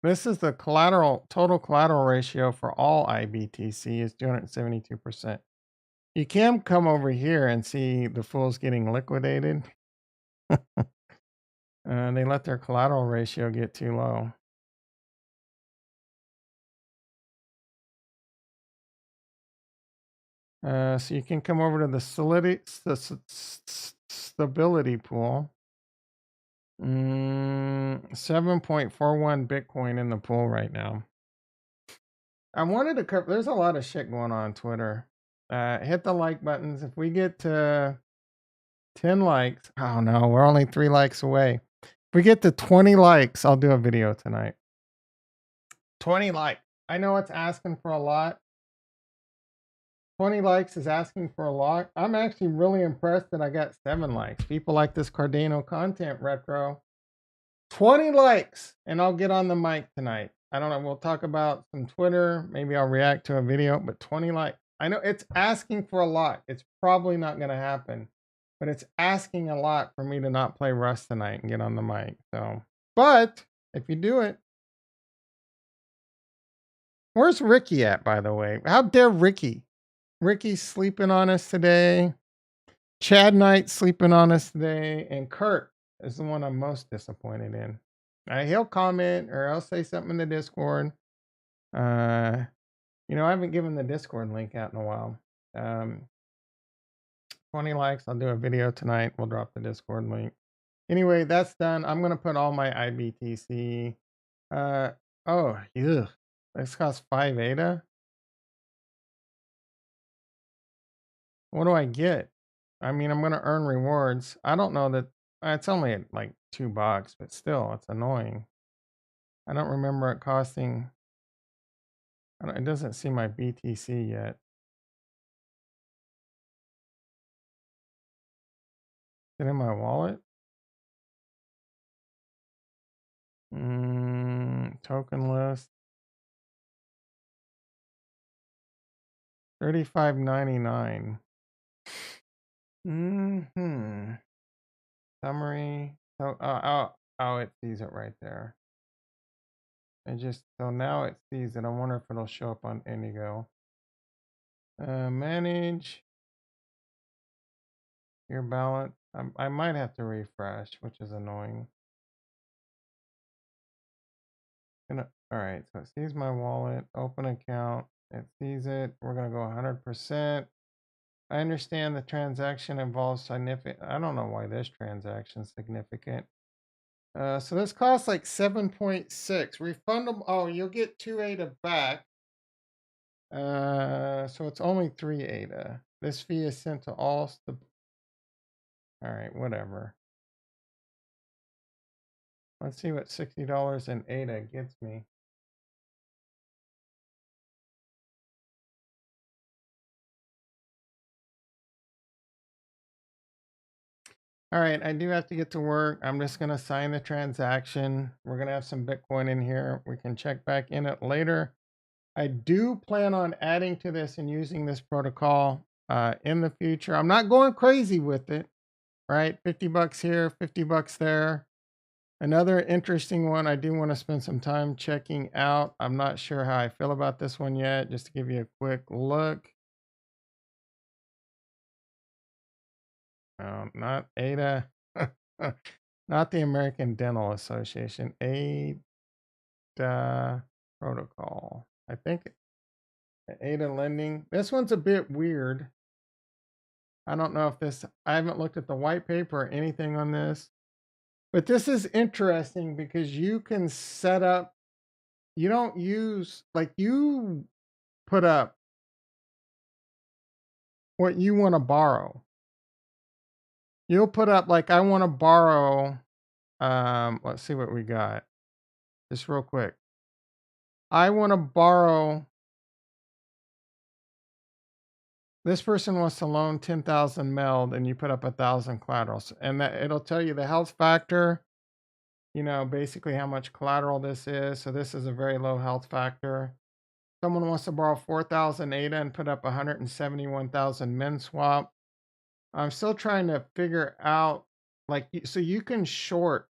Speaker 1: This is the total collateral ratio for all IBTC is 272%. You can come over here and see the fools getting liquidated. They let their collateral ratio get too low. So you can come over to the stability pool. 7.41 Bitcoin in the pool right now. I wanted to cover, there's a lot of shit going on Twitter. Hit the like buttons. If we get to 10 likes, oh no, we're only 3 likes away. If we get to 20 likes, I'll do a video tonight. 20 likes. I know it's asking for a lot. 20 likes is asking for a lot. I'm actually really impressed that I got 7 likes. People like this Cardano content retro. 20 likes, and I'll get on the mic tonight. I don't know. We'll talk about some Twitter. Maybe I'll react to a video, but 20 likes. I know it's asking for a lot. It's probably not going to happen, but it's asking a lot for me to not play Rust tonight and get on the mic. So, but if you do it, where's Ricky at, by the way? How dare Ricky? Ricky's sleeping on us today. Chad Knight sleeping on us today. And Kurt is the one I'm most disappointed in. He'll comment or I'll say something in the Discord. I haven't given the Discord link out in a while. 20 likes. I'll do a video tonight. We'll drop the Discord link. Anyway, that's done. I'm going to put all my IBTC. This costs 5 ADA. What do I get? I mean, I'm gonna earn rewards. I don't know that it's only at like $2, but still, it's annoying. I don't remember it costing. It doesn't see my BTC yet. Is it in my wallet? Token list. $35.99. Summary. Oh, it sees it right there. So now it sees it. I wonder if it'll show up on Indigo. Manage your balance. I might have to refresh, which is annoying. All right, so it sees my wallet. Open account. It sees it. We're gonna go 100%. I understand the transaction involves significant. I don't know why this transaction is significant. So this costs like 7.6. Refundable. Oh, you'll get 2 ADA back. So it's only 3 ADA. This fee is sent to all. All right, whatever. Let's see what $60 in ADA gets me. All right, I do have to get to work. I'm just going to sign the transaction. We're going to have some Bitcoin in here. We can check back in it later. I do plan on adding to this and using this protocol in the future. I'm not going crazy with it, right? $50 here, $50 there. Another interesting one I do want to spend some time checking out. I'm not sure how I feel about this one yet, just to give you a quick look. Not ADA, not the American Dental Association, ADA protocol. I think ADA lending. This one's a bit weird. I don't know if I haven't looked at the white paper or anything on this, but this is interesting because you can set up, you don't use, like you put up what you want to borrow. You'll put up like, I want to borrow, let's see what we got. Just real quick. I want to borrow, this person wants to loan 10,000 meld and you put up 1,000 collaterals and that it'll tell you the health factor, you know, basically how much collateral this is. So this is a very low health factor. Someone wants to borrow 4,000 ADA and put up 171,000 min swap. I'm still trying to figure out, like, so you can short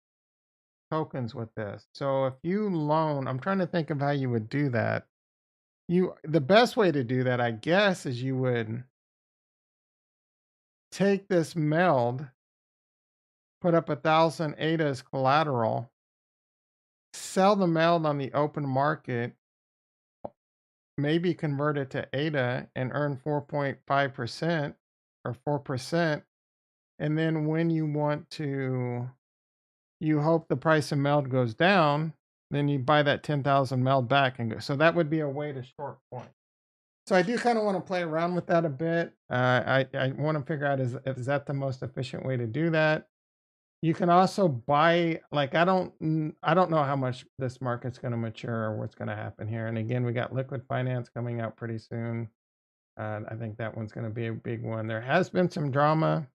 Speaker 1: tokens with this. So if you loan, I'm trying to think of how you would do that. The best way to do that, I guess, is you would take this meld, put up 1,000 ADA as collateral, sell the meld on the open market, maybe convert it to ADA and earn 4.5% or 4%. And then when you want to, you hope the price of meld goes down, then you buy that 10,000 meld back and go. So that would be a way to short point. So I do kind of want to play around with that a bit. I want to figure out, is that the most efficient way to do that? You can also buy, like, I don't know how much this market's going to mature or what's going to happen here. And again, we got liquid finance coming out pretty soon. I think that one's going to be a big one. There has been some drama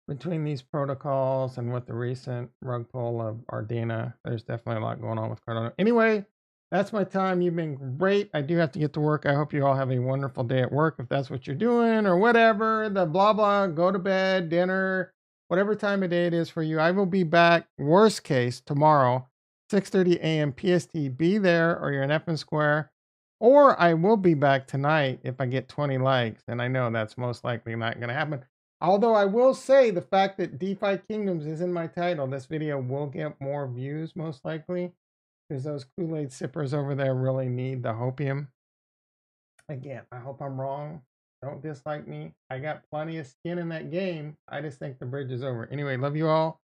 Speaker 1: between these protocols and with the recent rug pull of Ardena. There's definitely a lot going on with Cardano. Anyway, that's my time. You've been great. I do have to get to work. I hope you all have a wonderful day at work if that's what you're doing, or whatever. The blah blah, go to bed, dinner, whatever time of day it is for you. I will be back, worst case, tomorrow, 6:30 a.m. PST. Be there or you're in Effin Square. Or I will be back tonight if I get 20 likes. And I know that's most likely not going to happen. Although I will say the fact that DefiKingdoms is in my title, this video will get more views most likely, because those Kool-Aid sippers over there really need the hopium. Again, I hope I'm wrong. Don't dislike me. I got plenty of skin in that game. I just think the bridge is over. Anyway, love you all.